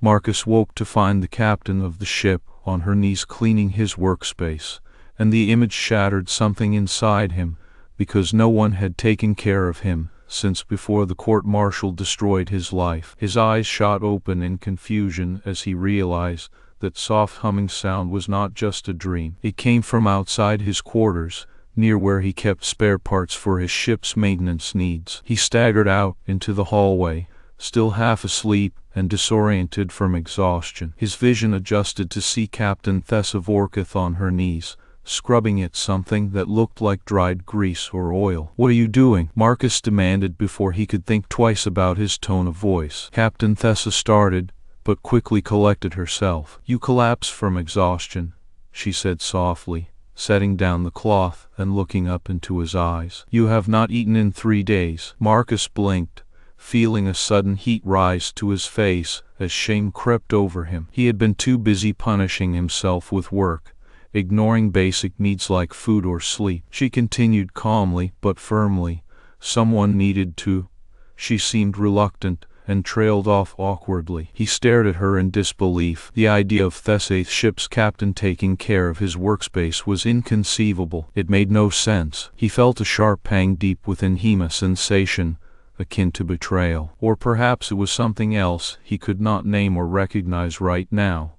Marcus woke to find the captain of the ship on her knees cleaning his workspace, and the image shattered something inside him, because no one had taken care of him since before the court-martial destroyed his life. His eyes shot open in confusion as he realized that soft humming sound was not just a dream. It came from outside his quarters, near where he kept spare parts for his ship's maintenance needs. He staggered out into the hallway, still half asleep and disoriented from exhaustion. His vision adjusted to see Captain Thessa Vor'Keth on her knees, scrubbing at something that looked like dried grease or oil. "What are you doing?" Marcus demanded before he could think twice about his tone of voice. Captain Thessa started, but quickly collected herself. "You collapse from exhaustion," she said softly, setting down the cloth and looking up into his eyes. "You have not eaten in 3 days." Marcus blinked, feeling a sudden heat rise to his face as shame crept over him. He had been too busy punishing himself with work, ignoring basic needs like food or sleep. She continued calmly but firmly, "Someone needed to." She seemed reluctant and trailed off awkwardly. He stared at her in disbelief. The idea of Thessa's ship's captain taking care of his workspace was inconceivable. It made no sense. He felt a sharp pang deep within him, a sensation akin to betrayal. Or perhaps it was something else he could not name or recognize right now.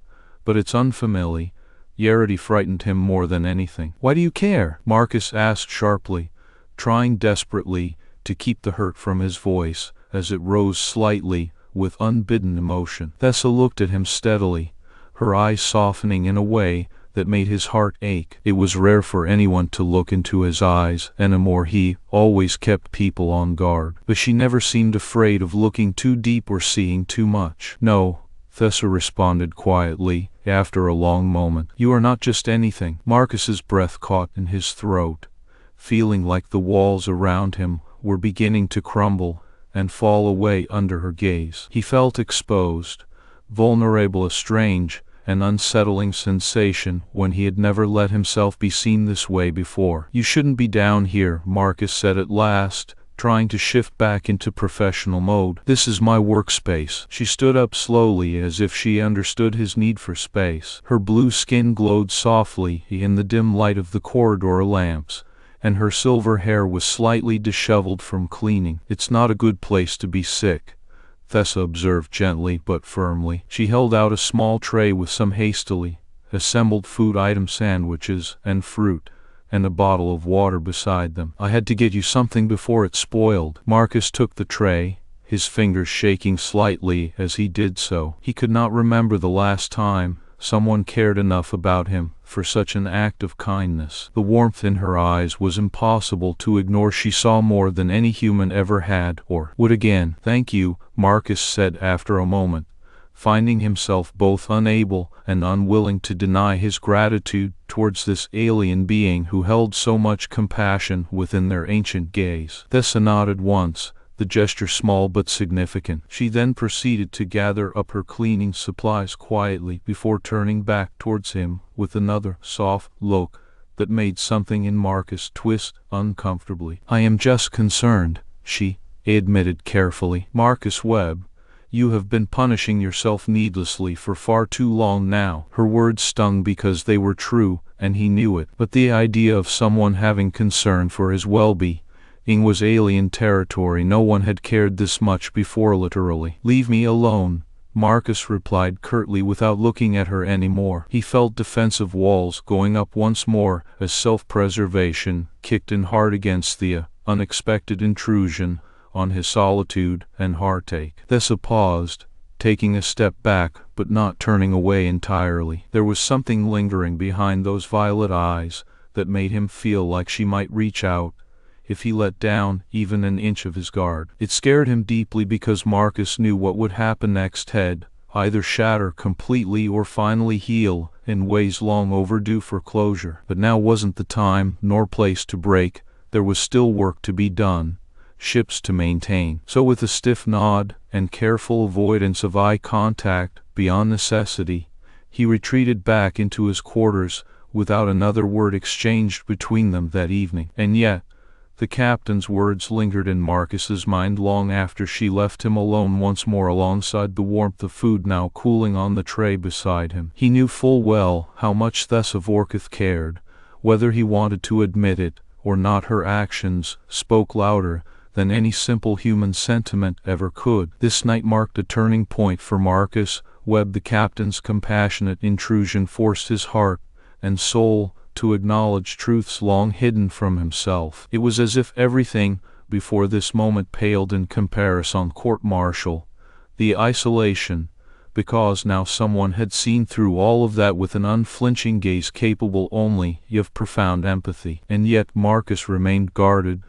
But its unfamiliarity frightened him more than anything. "Why do you care?" Marcus asked sharply, trying desperately to keep the hurt from his voice as it rose slightly with unbidden emotion. Thessa looked at him steadily, her eyes softening in a way that made his heart ache. It was rare for anyone to look into his eyes, and he always kept people on guard. But she never seemed afraid of looking too deep or seeing too much. "No," Thessa responded quietly, after a long moment. "You are not just anything." Marcus's breath caught in his throat, feeling like the walls around him were beginning to crumble and fall away under her gaze. He felt exposed, vulnerable, a strange and unsettling sensation when he had never let himself be seen this way before. "You shouldn't be down here," Marcus said at last, trying to shift back into professional mode. "This is my workspace." She stood up slowly as if she understood his need for space. Her blue skin glowed softly in the dim light of the corridor lamps, and her silver hair was slightly disheveled from cleaning. "It's not a good place to be sick," Thessa observed gently but firmly. She held out a small tray with some hastily assembled food items, sandwiches and fruit, and a bottle of water beside them. "I had to get you something before it spoiled." Marcus took the tray, his fingers shaking slightly as he did so. He could not remember the last time someone cared enough about him for such an act of kindness. The warmth in her eyes was impossible to ignore. She saw more than any human ever had or would again. "Thank you," Marcus said after a moment, finding himself both unable and unwilling to deny his gratitude towards this alien being who held so much compassion within their ancient gaze. Thessa nodded once, the gesture small but significant. She then proceeded to gather up her cleaning supplies quietly before turning back towards him with another soft look that made something in Marcus twist uncomfortably. "I am just concerned," she admitted carefully. "Marcus Webb, you have been punishing yourself needlessly for far too long now." Her words stung because they were true, and he knew it. But the idea of someone having concern for his well-being was alien territory. No one had cared this much before, literally. "Leave me alone," Marcus replied curtly without looking at her anymore. He felt defensive walls going up once more as self-preservation kicked in hard against the unexpected intrusion on his solitude and heartache. Thessa paused, taking a step back but not turning away entirely. There was something lingering behind those violet eyes that made him feel like she might reach out if he let down even an inch of his guard. It scared him deeply because Marcus knew what would happen next: he'd either shatter completely or finally heal in ways long overdue for closure. But now wasn't the time nor place to break. There was still work to be done, ships to maintain. So with a stiff nod and careful avoidance of eye contact beyond necessity, he retreated back into his quarters without another word exchanged between them that evening. And yet, The captain's words lingered in Marcus's mind long after she left him alone once more alongside the warmth of food now cooling on the tray beside him. He knew full well how much Thessa Vor'Keth cared, whether he wanted to admit it or not. Her actions spoke louder than any simple human sentiment ever could. This night marked a turning point for Marcus Webb. The captain's compassionate intrusion forced his heart and soul to acknowledge truths long hidden from himself. It was as if everything before this moment paled in comparison. Court-martial, the isolation, because now someone had seen through all of that with an unflinching gaze capable only of profound empathy. And yet Marcus remained guarded,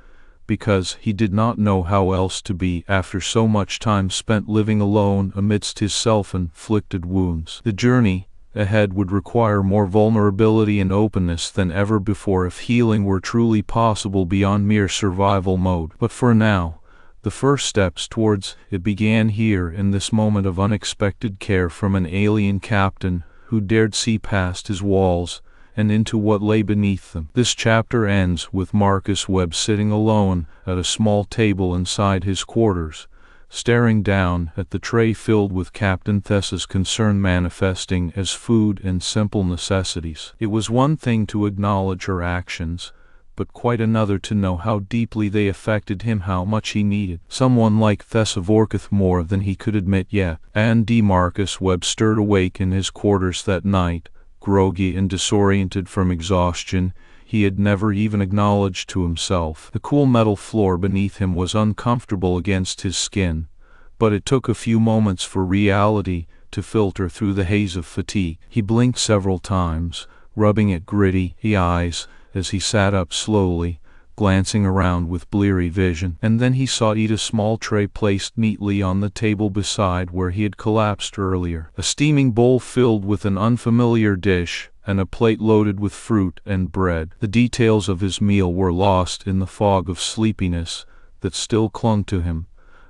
because he did not know how else to be after so much time spent living alone amidst his self-inflicted wounds. The journey ahead would require more vulnerability and openness than ever before if healing were truly possible beyond mere survival mode. But for now, the first steps towards it began here in this moment of unexpected care from an alien captain who dared see past his walls and into what lay beneath them. This chapter ends with Marcus Webb sitting alone at a small table inside his quarters, staring down at the tray filled with Captain Thessa's concern manifesting as food and simple necessities. It was one thing to acknowledge her actions, but quite another to know how deeply they affected him, how much he needed someone like Thessa Vor'Keth more than he could admit yet. And Marcus Webb stirred awake in his quarters that night, groggy and disoriented from exhaustion he had never even acknowledged to himself. The cool metal floor beneath him was uncomfortable against his skin, but it took a few moments for reality to filter through the haze of fatigue. He blinked several times, rubbing at gritty eyes as he sat up slowly, glancing around with bleary vision. And then he saw a small tray placed neatly on the table beside where he had collapsed earlier. A steaming bowl filled with an unfamiliar dish, and a plate loaded with fruit and bread. The details of his meal were lost in the fog of sleepiness that still clung to him,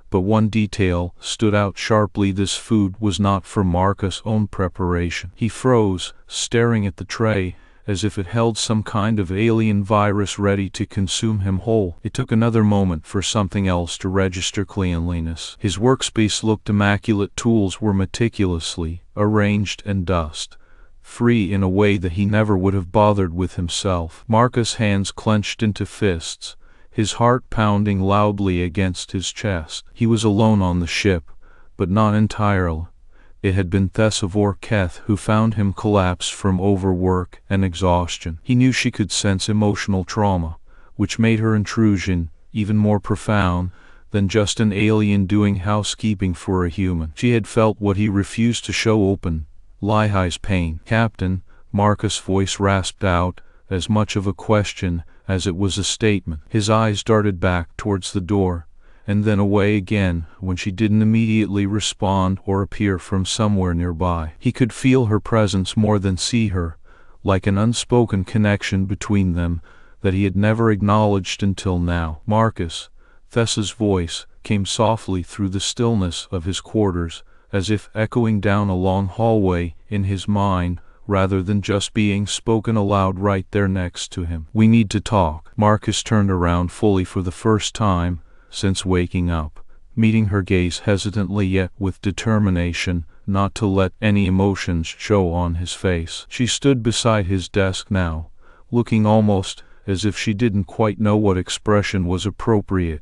but one detail stood out sharply. This food was not from Marcus' own preparation. He froze, staring at the tray, as if it held some kind of alien virus ready to consume him whole. It took another moment for something else to register: cleanliness. His workspace looked immaculate. Tools were meticulously arranged and dust free in a way that he never would have bothered with himself. Marcus' hands clenched into fists, his heart pounding loudly against his chest. He was alone on the ship, but not entirely. It had been Thessa Vor'Keth who found him collapsed from overwork and exhaustion. He knew she could sense emotional trauma, which made her intrusion even more profound than just an alien doing housekeeping for a human. She had felt what he refused to show: open, Lihai's pain. "Captain," Marcus' voice rasped out, as much of a question as it was a statement. His eyes darted back towards the door, and then away again when she didn't immediately respond or appear from somewhere nearby. He could feel her presence more than see her, like an unspoken connection between them that he had never acknowledged until now. "Marcus," Thessa's voice came softly through the stillness of his quarters, as if echoing down a long hallway in his mind, rather than just being spoken aloud right there next to him. "We need to talk." Marcus turned around fully for the first time since waking up, meeting her gaze hesitantly yet with determination not to let any emotions show on his face. She stood beside his desk now, looking almost as if she didn't quite know what expression was appropriate,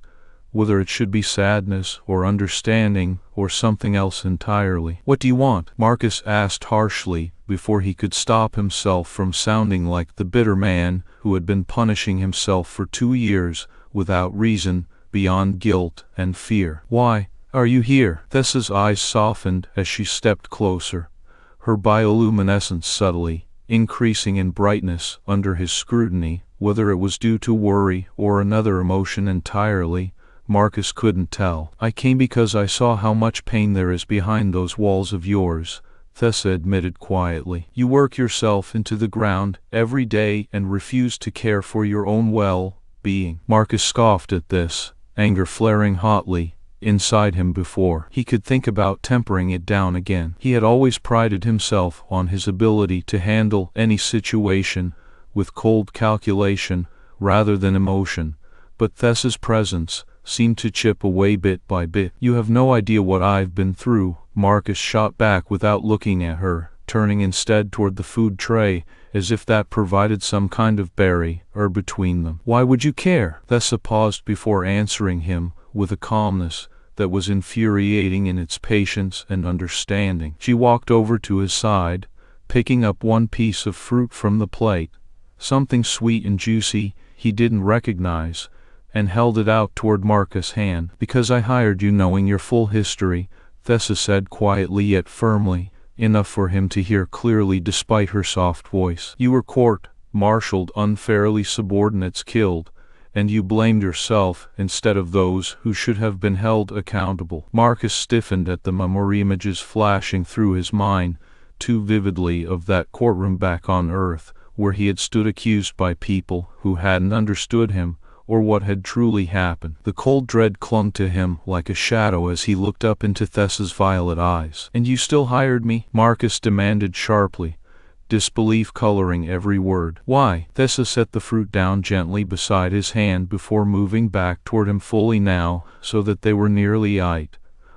whether it should be sadness or understanding or something else entirely. "What do you want?" Marcus asked harshly, before he could stop himself from sounding like the bitter man who had been punishing himself for 2 years without reason, beyond guilt and fear. "Why are you here?" Thessa's eyes softened as she stepped closer, her bioluminescence subtly increasing in brightness under his scrutiny. Whether it was due to worry or another emotion entirely, Marcus couldn't tell. "I came because I saw how much pain there is behind those walls of yours," Thessa admitted quietly. "You work yourself into the ground every day and refuse to care for your own well-being." Marcus scoffed at this, anger flaring hotly inside him before he could think about tempering it down again. He had always prided himself on his ability to handle any situation with cold calculation rather than emotion, but Thessa's presence seemed to chip away bit by bit. "You have no idea what I've been through," Marcus shot back without looking at her, turning instead toward the food tray, as if that provided some kind of barrier between them. "Why would you care?" Thessa paused before answering him, with a calmness that was infuriating in its patience and understanding. She walked over to his side, picking up one piece of fruit from the plate, something sweet and juicy he didn't recognize, and held it out toward Marcus' hand. "Because I hired you knowing your full history," Thessa said quietly yet firmly, enough for him to hear clearly despite her soft voice. "You were court-martialed, unfairly, subordinates killed, and you blamed yourself instead of those who should have been held accountable." Marcus stiffened at the memory images flashing through his mind too vividly of that courtroom back on Earth, where he had stood accused by people who hadn't understood him or what had truly happened. The cold dread clung to him like a shadow as he looked up into Thessa's violet eyes. "And you still hired me?" Marcus demanded sharply, disbelief coloring every word. "Why?" Thessa set the fruit down gently beside his hand before moving back toward him fully now, so that they were nearly eye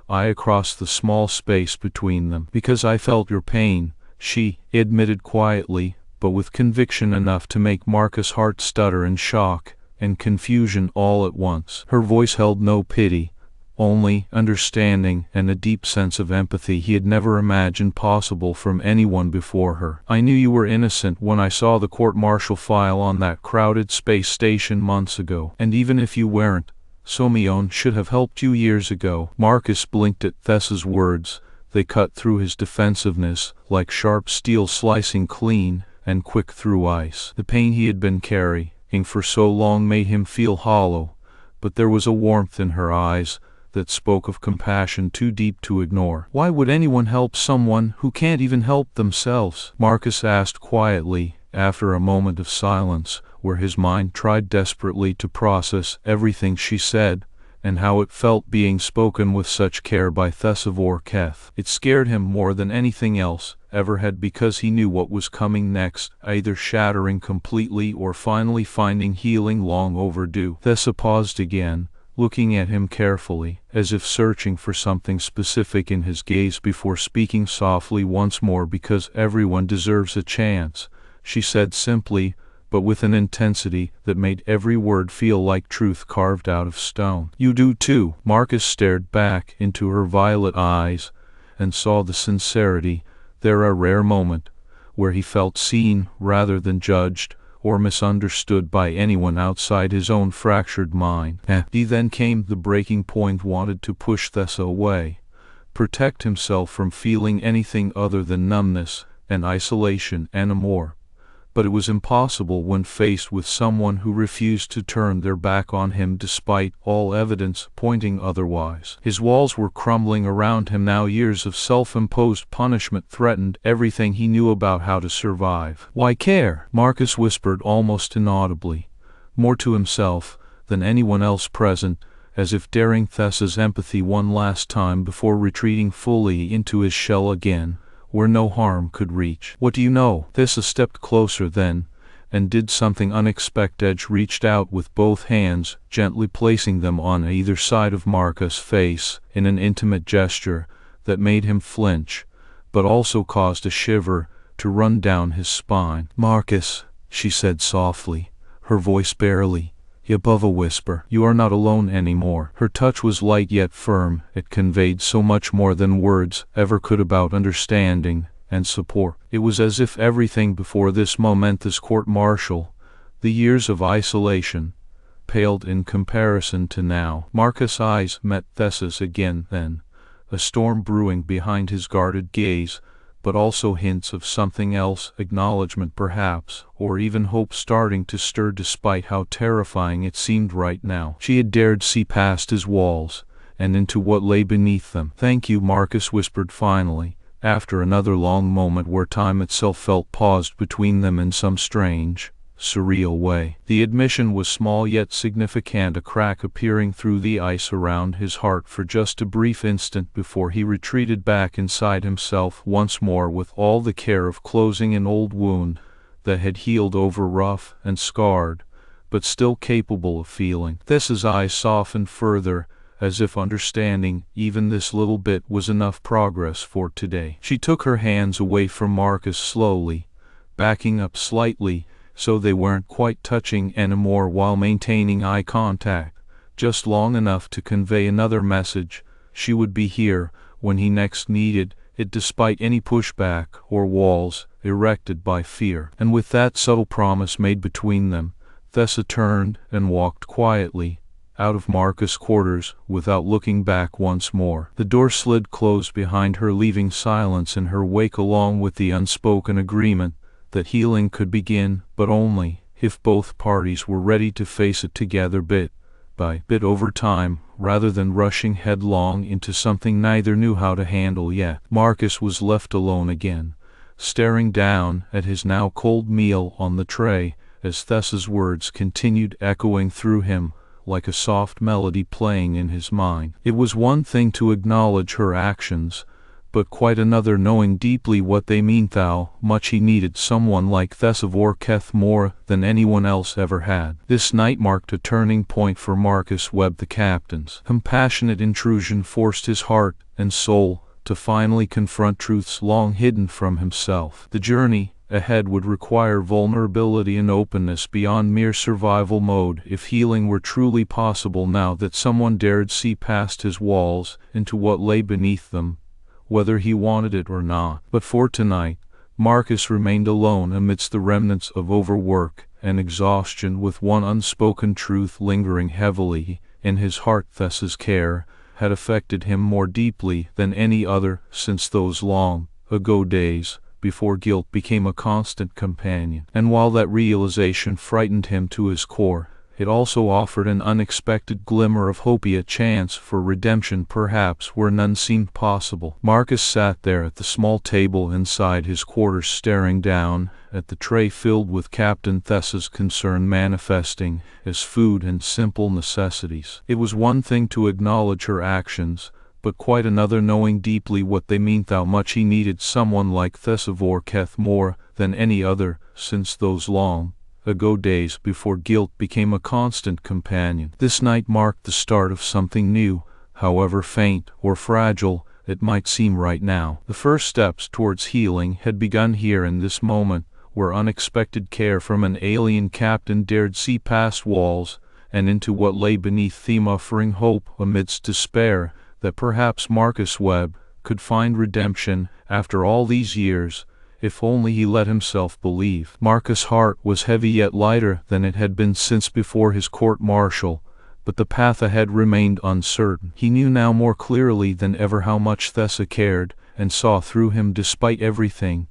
across the small space between them. "Because I felt your pain," she admitted quietly, but with conviction enough to make Marcus' heart stutter in shock and confusion all at once. Her voice held no pity, only understanding and a deep sense of empathy he had never imagined possible from anyone before her. "I knew you were innocent when I saw the court-martial file on that crowded space station months ago. And even if you weren't, Somion should have helped you years ago." Marcus blinked at Thessa's words. They cut through his defensiveness like sharp steel slicing clean and quick through ice. The pain he had been carrying for so long made him feel hollow, but there was a warmth in her eyes that spoke of compassion too deep to ignore. "Why would anyone help someone who can't even help themselves?" Marcus asked quietly, after a moment of silence, where his mind tried desperately to process everything she said, and how it felt being spoken with such care by Thessa Vor'Keth. It scared him more than anything else ever had, because he knew what was coming next, either shattering completely or finally finding healing long overdue. Thessa paused again, looking at him carefully, as if searching for something specific in his gaze before speaking softly once more. "Because everyone deserves a chance," she said simply, but with an intensity that made every word feel like truth carved out of stone. "You do too." Marcus stared back into her violet eyes and saw the sincerity there, a rare moment where he felt seen rather than judged or misunderstood by anyone outside his own fractured mind. Then came the breaking point. Wanted to push Thessa away, protect himself from feeling anything other than numbness and isolation and more. But it was impossible when faced with someone who refused to turn their back on him despite all evidence pointing otherwise. His walls were crumbling around him now. Years of self-imposed punishment threatened everything he knew about how to survive. "Why care?" Marcus whispered almost inaudibly, more to himself than anyone else present, as if daring Thessa's empathy one last time before retreating fully into his shell again, where no harm could reach. "What do you know?" Thessa stepped closer then, and did something unexpected. Reached out with both hands, gently placing them on either side of Marcus' face in an intimate gesture that made him flinch, but also caused a shiver to run down his spine. "Marcus," she said softly, her voice barely above a whisper, "you are not alone anymore." Her touch was light yet firm. It conveyed so much more than words ever could about understanding and support. It was as if everything before this momentous court-martial, the years of isolation, paled in comparison to now. Marcus' eyes met Thessa's again then, a storm brewing behind his guarded gaze, but also hints of something else, acknowledgement perhaps, or even hope starting to stir despite how terrifying it seemed right now. She had dared see past his walls, and into what lay beneath them. "Thank you," Marcus whispered finally, after another long moment where time itself felt paused between them in some strange, surreal way. The admission was small yet significant, a crack appearing through the ice around his heart for just a brief instant before he retreated back inside himself once more with all the care of closing an old wound that had healed over rough and scarred, but still capable of feeling. Thessa's eyes softened further, as if understanding even this little bit was enough progress for today. She took her hands away from Marcus slowly, backing up slightly so they weren't quite touching anymore while maintaining eye contact, just long enough to convey another message: she would be here when he next needed it, despite any pushback or walls erected by fear. And with that subtle promise made between them, Thessa turned and walked quietly out of Marcus' quarters without looking back once more. The door slid closed behind her, leaving silence in her wake, along with the unspoken agreement that healing could begin, but only if both parties were ready to face it together, bit by bit over time, rather than rushing headlong into something neither knew how to handle yet. Marcus was left alone again, staring down at his now cold meal on the tray, as Thessa's words continued echoing through him like a soft melody playing in his mind. It was one thing to acknowledge her actions, but quite another knowing deeply what they meant, how much he needed someone like Thessa Vor'Keth more than anyone else ever had. This night marked a turning point for Marcus Webb. The captain's compassionate intrusion forced his heart and soul to finally confront truths long hidden from himself. The journey ahead would require vulnerability and openness beyond mere survival mode if healing were truly possible, now that someone dared see past his walls into what lay beneath them, whether he wanted it or not. But for tonight, Marcus remained alone amidst the remnants of overwork and exhaustion, with one unspoken truth lingering heavily in his heart: Thessa's care had affected him more deeply than any other since those long ago days before guilt became a constant companion. And while that realization frightened him to his core, it also offered an unexpected glimmer of hope, a chance for redemption perhaps where none seemed possible. Marcus sat there at the small table inside his quarters, staring down at the tray filled with Captain Thessa's concern manifesting as food and simple necessities. It was one thing to acknowledge her actions, but quite another knowing deeply what they meant, how much he needed someone like Thessa Vor'Keth more than any other since those long ago days before guilt became a constant companion. This night marked the start of something new, however faint or fragile it might seem right now. The first steps towards healing had begun here in this moment, where unexpected care from an alien captain dared see past walls and into what lay beneath them, offering hope amidst despair that perhaps Marcus Webb could find redemption after all these years, if only he let himself believe. Marcus' heart was heavy, yet lighter than it had been since before his court-martial, but the path ahead remained uncertain. He knew now more clearly than ever how much Thessa cared and saw through him despite everything,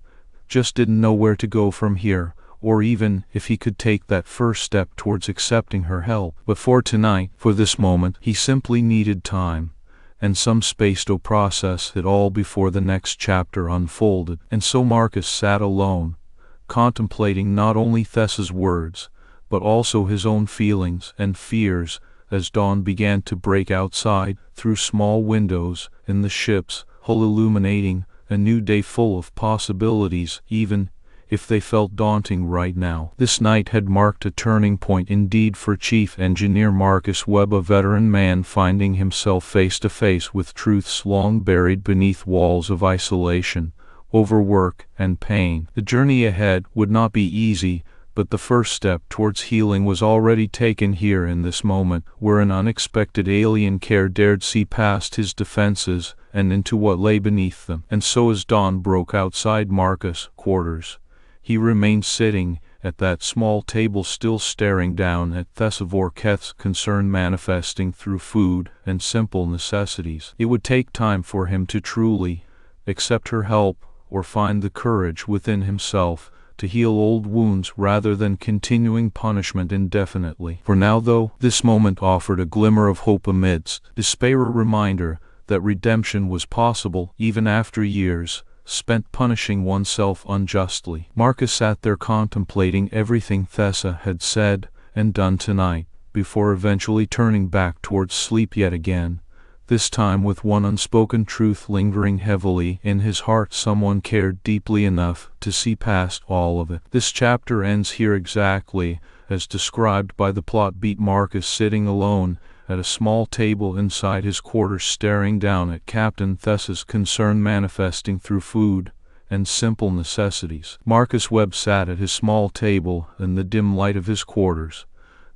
just didn't know where to go from here, or even if he could take that first step towards accepting her help. But for tonight, for this moment, he simply needed time and some space to process it all before the next chapter unfolded. And so Marcus sat alone, contemplating not only Thessa's words, but also his own feelings and fears, as dawn began to break outside through small windows in the ship's hull, illuminating a new day full of possibilities, even if they felt daunting right now. This night had marked a turning point indeed for Chief Engineer Marcus Webb, a veteran man finding himself face to face with truths long buried beneath walls of isolation, overwork, and pain. The journey ahead would not be easy, but the first step towards healing was already taken here in this moment, where an unexpected alien care dared see past his defenses and into what lay beneath them. And so as dawn broke outside Marcus' quarters, he remained sitting at that small table, still staring down at Thessa Vor'Keth's concern manifesting through food and simple necessities. It would take time for him to truly accept her help or find the courage within himself to heal old wounds rather than continuing punishment indefinitely. For now, though, this moment offered a glimmer of hope amidst despair, a reminder that redemption was possible even after years spent punishing oneself unjustly. Marcus sat there contemplating everything Thessa had said and done tonight, before eventually turning back towards sleep yet again, this time with one unspoken truth lingering heavily in his heart: someone cared deeply enough to see past all of it. This chapter ends here exactly as described by the plot, beat Marcus sitting alone at a small table inside his quarters, staring down at Captain Thessa's concern manifesting through food and simple necessities. Marcus Webb sat at his small table in the dim light of his quarters,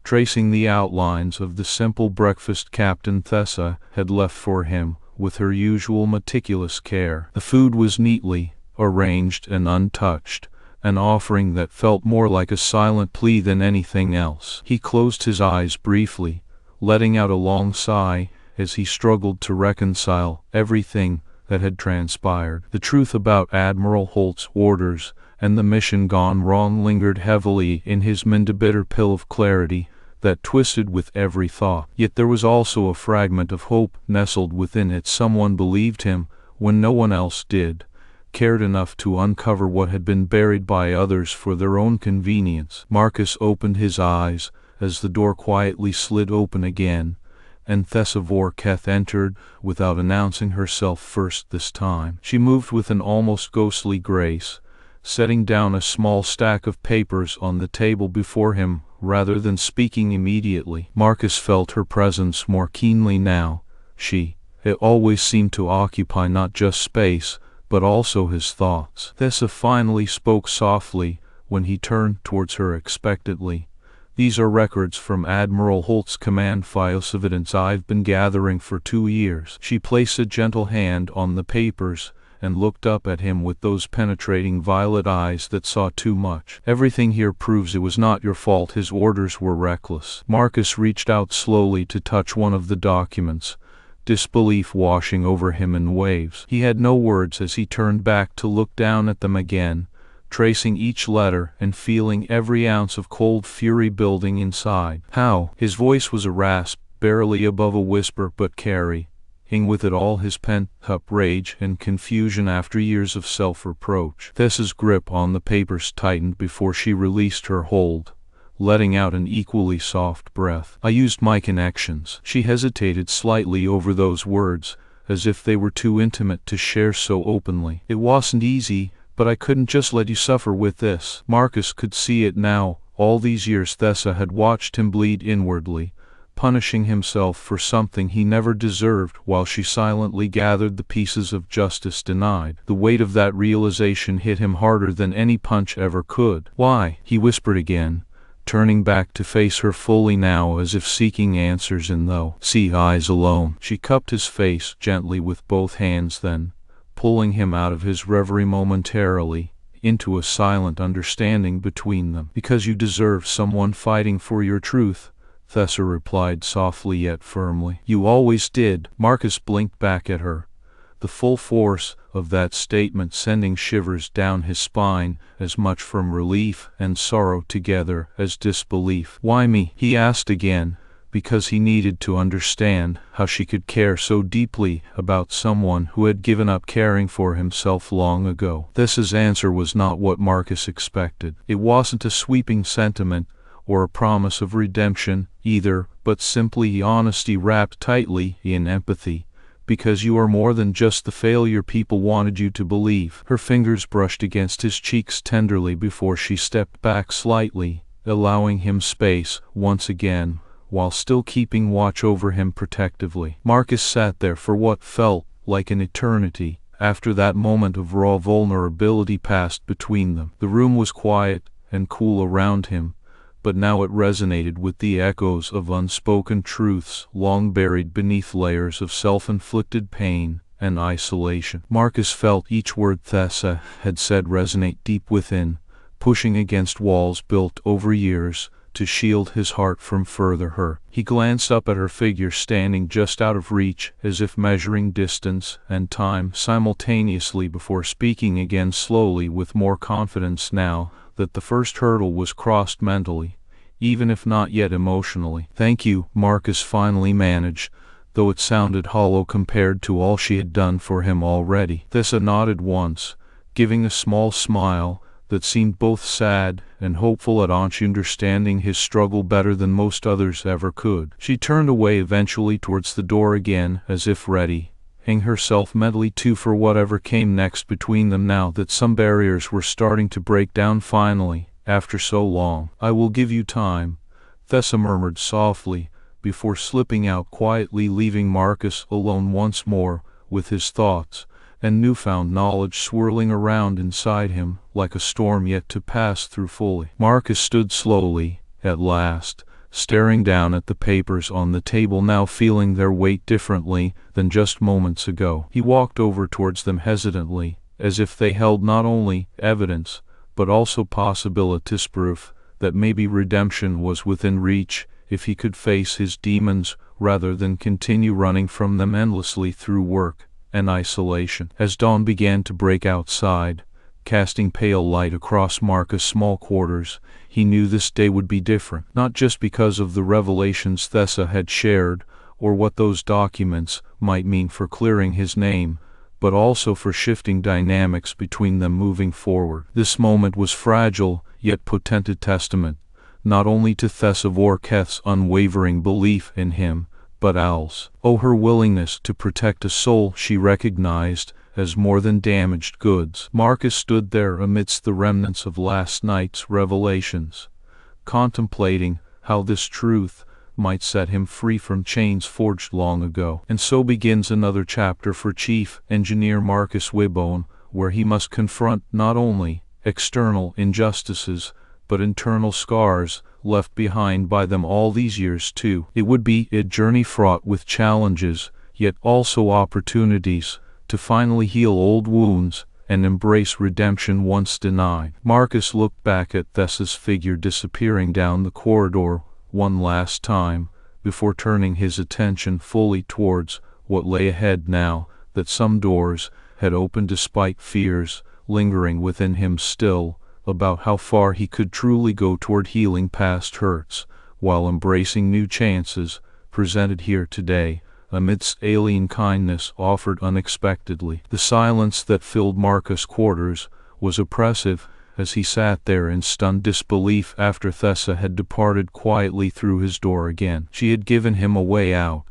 tracing the outlines of the simple breakfast Captain Thessa had left for him with her usual meticulous care. The food was neatly arranged and untouched, an offering that felt more like a silent plea than anything else. He closed his eyes briefly, letting out a long sigh as he struggled to reconcile everything that had transpired. The truth about Admiral Holt's orders and the mission gone wrong lingered heavily in his mind, a bitter pill of clarity that twisted with every thought. Yet there was also a fragment of hope nestled within it. Someone believed him when no one else did, cared enough to uncover what had been buried by others for their own convenience. Marcus opened his eyes as the door quietly slid open again, and Thessa Vor'Keth entered without announcing herself first this time. She moved with an almost ghostly grace, setting down a small stack of papers on the table before him rather than speaking immediately. Marcus felt her presence more keenly now. It always seemed to occupy not just space, but also his thoughts. Thessa finally spoke softly when he turned towards her expectantly. "These are records from Admiral Holt's command files, evidence I've been gathering for 2 years. She placed a gentle hand on the papers and looked up at him with those penetrating violet eyes that saw too much. "Everything here proves it was not your fault. His orders were reckless." Marcus reached out slowly to touch one of the documents, disbelief washing over him in waves. He had no words as he turned back to look down at them again, tracing each letter and feeling every ounce of cold fury building inside. "How?" His voice was a rasp, barely above a whisper, but carrying with it all his pent-up rage and confusion after years of self-reproach. Thessa's grip on the papers tightened before she released her hold, letting out an equally soft breath. "I used my connections." She hesitated slightly over those words, as if they were too intimate to share so openly. "It wasn't easy, but I couldn't just let you suffer with this." Marcus could see it now. All these years Thessa had watched him bleed inwardly, punishing himself for something he never deserved, while she silently gathered the pieces of justice denied. The weight of that realization hit him harder than any punch ever could. "Why?" he whispered again, turning back to face her fully now, as if seeking answers in those eyes alone. She cupped his face gently with both hands, then, pulling him out of his reverie momentarily, into a silent understanding between them. "Because you deserve someone fighting for your truth," Thessa replied softly yet firmly. "You always did." Marcus blinked back at her, the full force of that statement sending shivers down his spine, as much from relief and sorrow together as disbelief. "Why me?" he asked again, because he needed to understand how she could care so deeply about someone who had given up caring for himself long ago. Thessa's answer was not what Marcus expected. It wasn't a sweeping sentiment or a promise of redemption either, but simply honesty wrapped tightly in empathy. "Because you are more than just the failure people wanted you to believe." Her fingers brushed against his cheeks tenderly before she stepped back slightly, allowing him space once again, while still keeping watch over him protectively. Marcus sat there for what felt like an eternity after that moment of raw vulnerability passed between them. The room was quiet and cool around him, but now it resonated with the echoes of unspoken truths long buried beneath layers of self-inflicted pain and isolation. Marcus felt each word Thessa had said resonate deep within, pushing against walls built over years to shield his heart from further hurt. He glanced up at her figure standing just out of reach, as if measuring distance and time simultaneously, before speaking again slowly with more confidence now that the first hurdle was crossed mentally, even if not yet emotionally. "Thank you," Marcus finally managed, though it sounded hollow compared to all she had done for him already. Thessa nodded once, giving a small smile that seemed both sad and hopeful at understanding his struggle better than most others ever could. She turned away eventually towards the door again, as if ready herself mentally for whatever came next between them, now that some barriers were starting to break down finally, after so long. I will give you time, Thessa murmured softly, before slipping out quietly, leaving Marcus alone once more with his thoughts and newfound knowledge swirling around inside him like a storm yet to pass through fully. Marcus stood slowly, at last, staring down at the papers on the table, now feeling their weight differently than just moments ago. He walked over towards them hesitantly, as if they held not only evidence, but also possibilities, proof that maybe redemption was within reach if he could face his demons rather than continue running from them endlessly through work and isolation. As dawn began to break outside, casting pale light across Marcus' small quarters, he knew this day would be different, not just because of the revelations Thessa had shared or what those documents might mean for clearing his name, but also for shifting dynamics between them moving forward. This moment was fragile, yet potent testament, not only to Thessa Vor'Keth's unwavering belief in him, but Al's. Her willingness to protect a soul she recognized as more than damaged goods. Marcus stood there amidst the remnants of last night's revelations, contemplating how this truth might set him free from chains forged long ago. And so begins another chapter for Chief Engineer Marcus Webb, where he must confront not only external injustices, but internal scars left behind by them all these years too. It would be a journey fraught with challenges, yet also opportunities to finally heal old wounds and embrace redemption once denied. Marcus looked back at Thessa's figure disappearing down the corridor one last time, before turning his attention fully towards what lay ahead now that some doors had opened despite fears lingering within him still, about how far he could truly go toward healing past hurts, while embracing new chances presented here today, amidst alien kindness offered unexpectedly. The silence that filled Marcus' quarters was oppressive as he sat there in stunned disbelief after Thessa had departed quietly through his door again. She had given him a way out,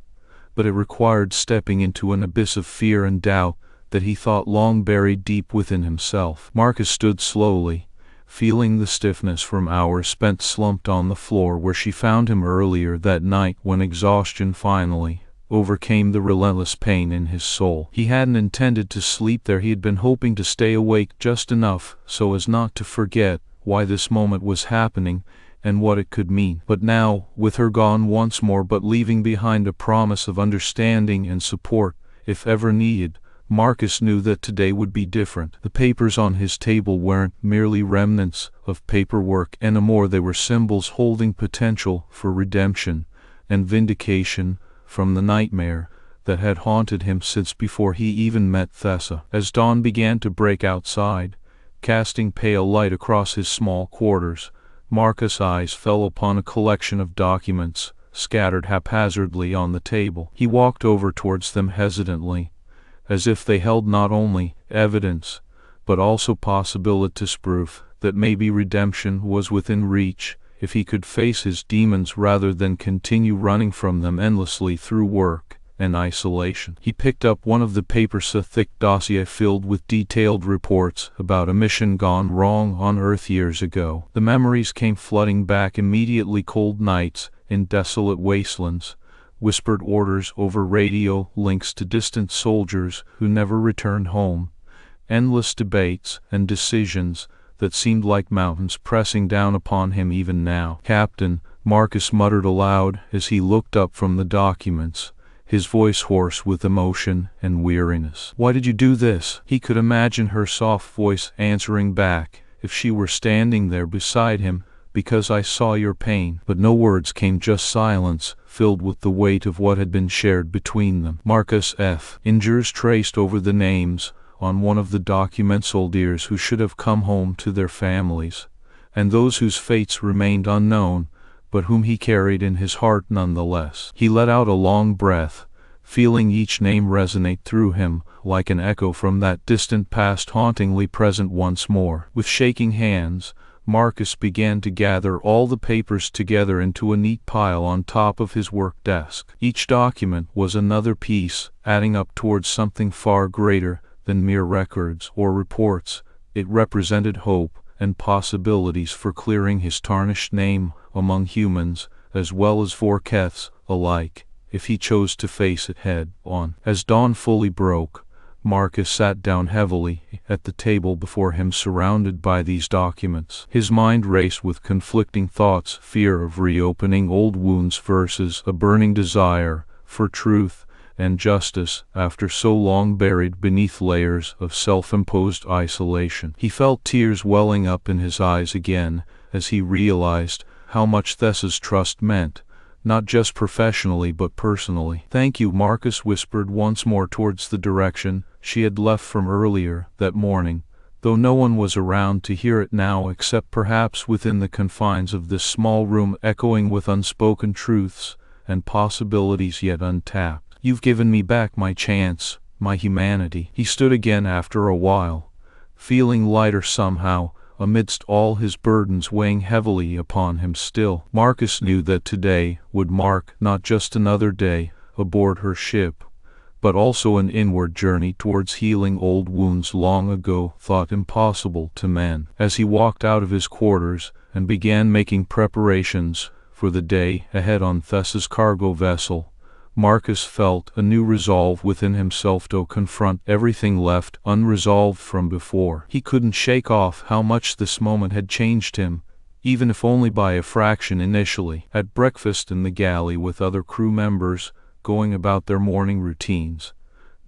but it required stepping into an abyss of fear and doubt that he thought long buried deep within himself. Marcus stood slowly, feeling the stiffness from hours spent slumped on the floor where she found him earlier that night when exhaustion finally overcame the relentless pain in his soul. He hadn't intended to sleep there. He had been hoping to stay awake just enough so as not to forget why this moment was happening and what it could mean. But now, with her gone once more but leaving behind a promise of understanding and support if ever needed, Marcus knew that today would be different. The papers on his table weren't merely remnants of paperwork anymore. They were symbols holding potential for redemption and vindication from the nightmare that had haunted him since before he even met Thessa. As dawn began to break outside, casting pale light across his small quarters, Marcus' eyes fell upon a collection of documents scattered haphazardly on the table. He walked over towards them hesitantly, as if they held not only evidence, but also possibilities, proof that maybe redemption was within reach if he could face his demons rather than continue running from them endlessly through work and isolation. He picked up one of the papers, a thick dossier filled with detailed reports about a mission gone wrong on Earth years ago. The memories came flooding back immediately: cold nights in desolate wastelands, whispered orders over radio, links to distant soldiers who never returned home, endless debates and decisions that seemed like mountains pressing down upon him even now. "Captain," Marcus muttered aloud as he looked up from the documents, his voice hoarse with emotion and weariness. "Why did you do this?" He could imagine her soft voice answering back, if she were standing there beside him, "Because I saw your pain." But no words came, just silence, filled with the weight of what had been shared between them. Marcus F. Ingers traced over the names on one of the documents: soldiers who should have come home to their families, and those whose fates remained unknown, but whom he carried in his heart nonetheless. He let out a long breath, feeling each name resonate through him like an echo from that distant past, hauntingly present once more. With shaking hands, Marcus began to gather all the papers together into a neat pile on top of his work desk. Each document was another piece, adding up towards something far greater than mere records or reports. It represented hope, and possibilities for clearing his tarnished name among humans, as well as Vor'Keth's, alike, if he chose to face it head-on. As dawn fully broke, Marcus sat down heavily at the table before him, surrounded by these documents. His mind raced with conflicting thoughts, fear of reopening old wounds versus a burning desire for truth and justice after so long buried beneath layers of self-imposed isolation. He felt tears welling up in his eyes again as he realized how much Thessa's trust meant, not just professionally but personally. "Thank you," Marcus whispered once more towards the direction she had left from earlier that morning, though no one was around to hear it now except perhaps within the confines of this small room echoing with unspoken truths and possibilities yet untapped. "You've given me back my chance, my humanity." He stood again after a while, feeling lighter somehow, amidst all his burdens weighing heavily upon him still. Marcus knew that today would mark not just another day aboard her ship, but also an inward journey towards healing old wounds long ago thought impossible to mend. As he walked out of his quarters and began making preparations for the day ahead on Thessa's cargo vessel, Marcus felt a new resolve within himself to confront everything left unresolved from before. He couldn't shake off how much this moment had changed him, even if only by a fraction initially. At breakfast in the galley with other crew members, going about their morning routines,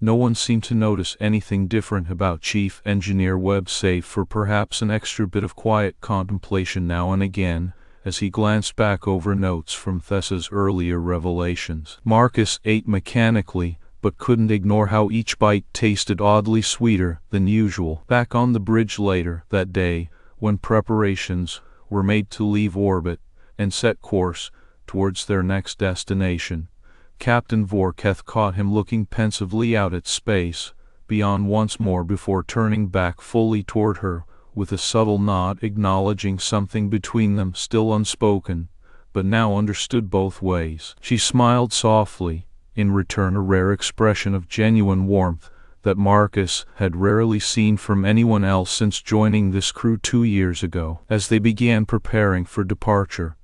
no one seemed to notice anything different about Chief Engineer Webb, save for perhaps an extra bit of quiet contemplation now and again, as he glanced back over notes from Thessa's earlier revelations. Marcus ate mechanically, but couldn't ignore how each bite tasted oddly sweeter than usual. Back on the bridge later that day, when preparations were made to leave orbit and set course towards their next destination, Captain Vor'Keth caught him looking pensively out at space beyond once more before turning back fully toward her, with a subtle nod acknowledging something between them still unspoken, but now understood both ways. She smiled softly, in return, a rare expression of genuine warmth that Marcus had rarely seen from anyone else since joining this crew 2 years ago. As they began preparing for departure,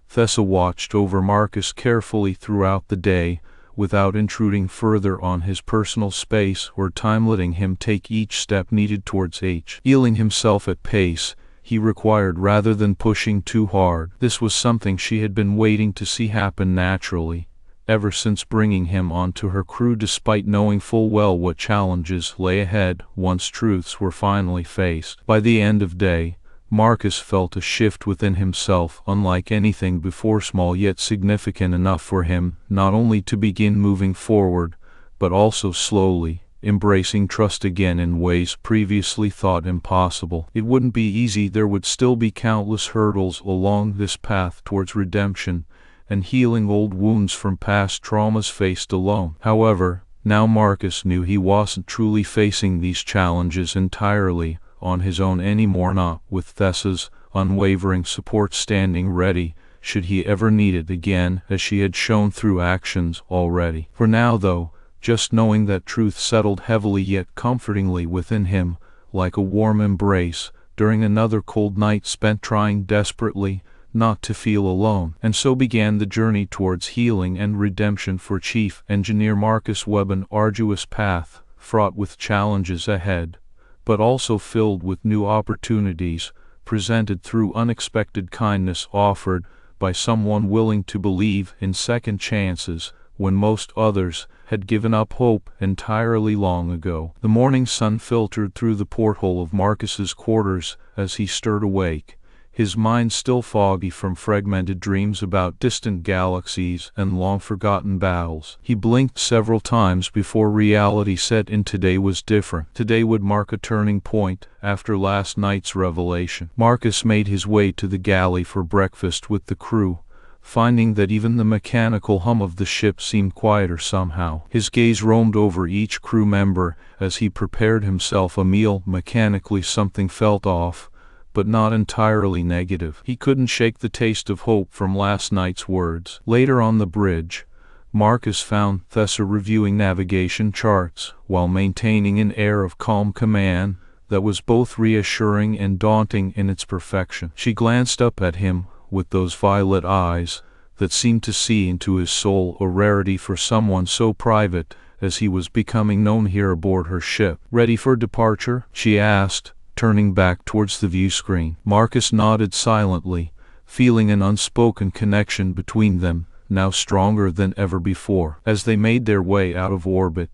Thessa watched over Marcus carefully throughout the day, without intruding further on his personal space or time, letting him take each step needed towards healing himself at pace he required rather than pushing too hard. This was something she had been waiting to see happen naturally, ever since bringing him onto her crew, despite knowing full well what challenges lay ahead once truths were finally faced. By the end of day, Marcus felt a shift within himself unlike anything before, small yet significant enough for him not only to begin moving forward, but also slowly embracing trust again in ways previously thought impossible. It wouldn't be easy. There would still be countless hurdles along this path towards redemption and healing old wounds from past traumas faced alone. However, now Marcus knew he wasn't truly facing these challenges entirely on his own anymore, not with Thessa's unwavering support standing ready should he ever need it again, as she had shown through actions already. For now, though, just knowing that truth settled heavily yet comfortingly within him, like a warm embrace during another cold night spent trying desperately not to feel alone. And so began the journey towards healing and redemption for Chief Engineer Marcus Webb, an arduous path fraught with challenges ahead, but also filled with new opportunities presented through unexpected kindness offered by someone willing to believe in second chances when most others had given up hope entirely long ago. The morning sun filtered through the porthole of Marcus's quarters as he stirred awake, his mind still foggy from fragmented dreams about distant galaxies and long-forgotten battles. He blinked several times before reality set in. Today was different. Today would mark a turning point after last night's revelation. Marcus made his way to the galley for breakfast with the crew, finding that even the mechanical hum of the ship seemed quieter somehow. His gaze roamed over each crew member as he prepared himself a meal. Mechanically something felt off, but not entirely negative. He couldn't shake the taste of hope from last night's words. Later on the bridge, Marcus found Thessa reviewing navigation charts while maintaining an air of calm command that was both reassuring and daunting in its perfection. She glanced up at him with those violet eyes that seemed to see into his soul, a rarity for someone so private as he was becoming known here aboard her ship. "Ready for departure?" she asked, turning back towards the view screen. Marcus nodded silently, feeling an unspoken connection between them, now stronger than ever before. As they made their way out of orbit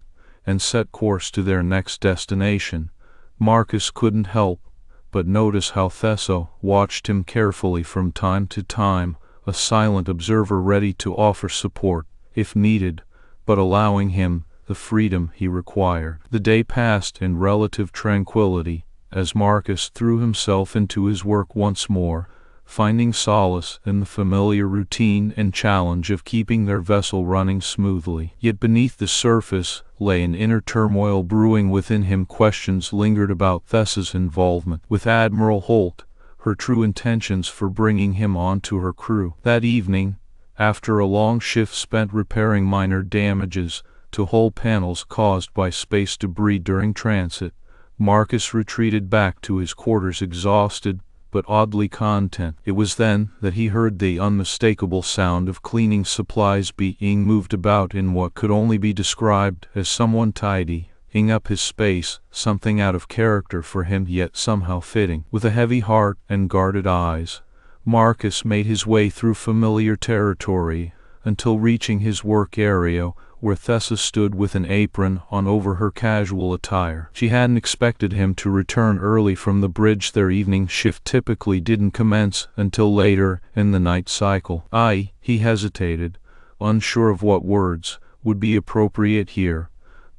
and set course to their next destination, Marcus couldn't help but notice how Thessa watched him carefully from time to time, a silent observer ready to offer support if needed, but allowing him the freedom he required. The day passed in relative tranquility as Marcus threw himself into his work once more, finding solace in the familiar routine and challenge of keeping their vessel running smoothly. Yet beneath the surface lay an inner turmoil brewing within him. Questions lingered about Thessa's involvement with Admiral Holt, her true intentions for bringing him onto her crew. That evening, after a long shift spent repairing minor damages to hull panels caused by space debris during transit, Marcus retreated back to his quarters exhausted but oddly content. It was then that he heard the unmistakable sound of cleaning supplies being moved about in what could only be described as someone tidying up his space, something out of character for him yet somehow fitting. With a heavy heart and guarded eyes, Marcus made his way through familiar territory until reaching his work area, where Thessa stood with an apron on over her casual attire. She hadn't expected him to return early from the bridge. Their evening shift typically didn't commence until later in the night cycle. He hesitated, unsure of what words would be appropriate here,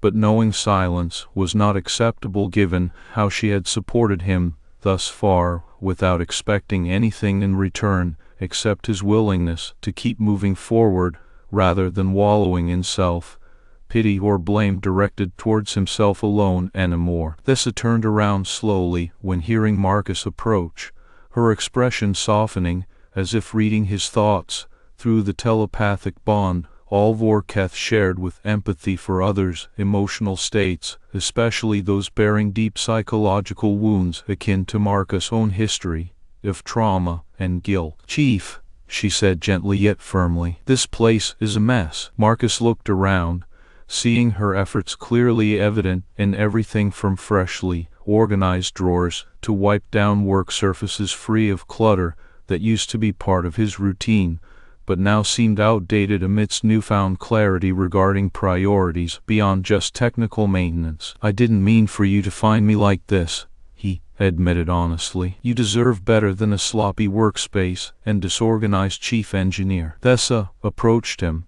but knowing silence was not acceptable given how she had supported him thus far without expecting anything in return except his willingness to keep moving forward rather than wallowing in self-pity or blame directed towards himself alone anymore. Thessa turned around slowly when hearing Marcus approach, her expression softening as if reading his thoughts through the telepathic bond all Vor'Keth shared with empathy for others' emotional states, especially those bearing deep psychological wounds akin to Marcus' own history of trauma and guilt. "Chief," she said gently yet firmly, "this place is a mess." Marcus looked around, seeing her efforts clearly evident in everything from freshly organized drawers to wiped down work surfaces free of clutter that used to be part of his routine, but now seemed outdated amidst newfound clarity regarding priorities beyond just technical maintenance. "I didn't mean for you to find me like this," he admitted honestly. "You deserve better than a sloppy workspace and disorganized chief engineer." Thessa approached him,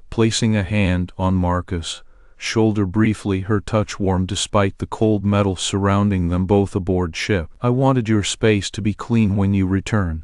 placing a hand on Marcus' shoulder briefly, her touch warm despite the cold metal surrounding them both aboard ship. "I wanted your space to be clean when you return,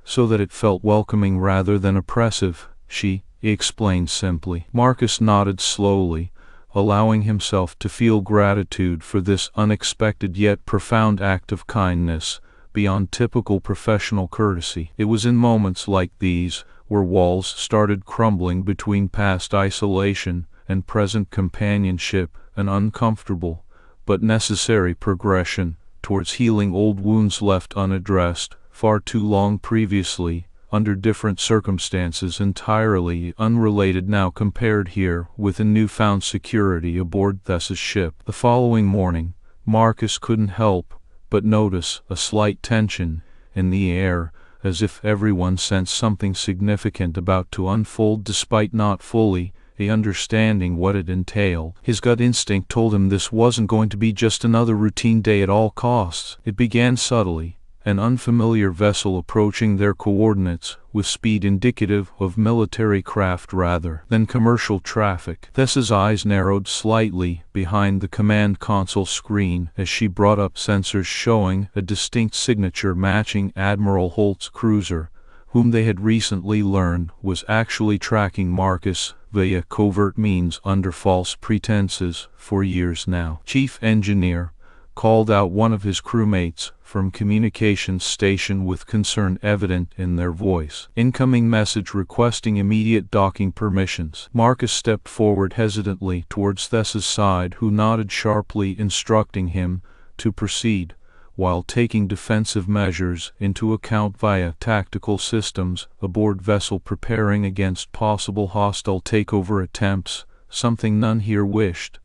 so that it felt welcoming rather than oppressive," she explained simply. Marcus nodded slowly, allowing himself to feel gratitude for this unexpected yet profound act of kindness beyond typical professional courtesy. It was in moments like these where walls started crumbling between past isolation and present companionship, an uncomfortable but necessary progression towards healing old wounds left unaddressed far too long previously, under different circumstances entirely unrelated, now compared here with a newfound security aboard Thessa's ship. The following morning, Marcus couldn't help but notice a slight tension in the air, as if everyone sensed something significant about to unfold despite not fully understanding what it entailed. His gut instinct told him this wasn't going to be just another routine day at all costs. It began subtly, an unfamiliar vessel approaching their coordinates with speed indicative of military craft rather than commercial traffic. Thessa's eyes narrowed slightly behind the command console screen as she brought up sensors showing a distinct signature matching Admiral Holt's cruiser, whom they had recently learned was actually tracking Marcus via covert means under false pretenses for years now. "Chief Engineer," called out one of his crewmates from communications station with concern evident in their voice. "Incoming message requesting immediate docking permissions." Marcus stepped forward hesitantly towards Thessa's side, who nodded sharply, instructing him to proceed, while taking defensive measures into account via tactical systems aboard vessel preparing against possible hostile takeover attempts, something none here wished,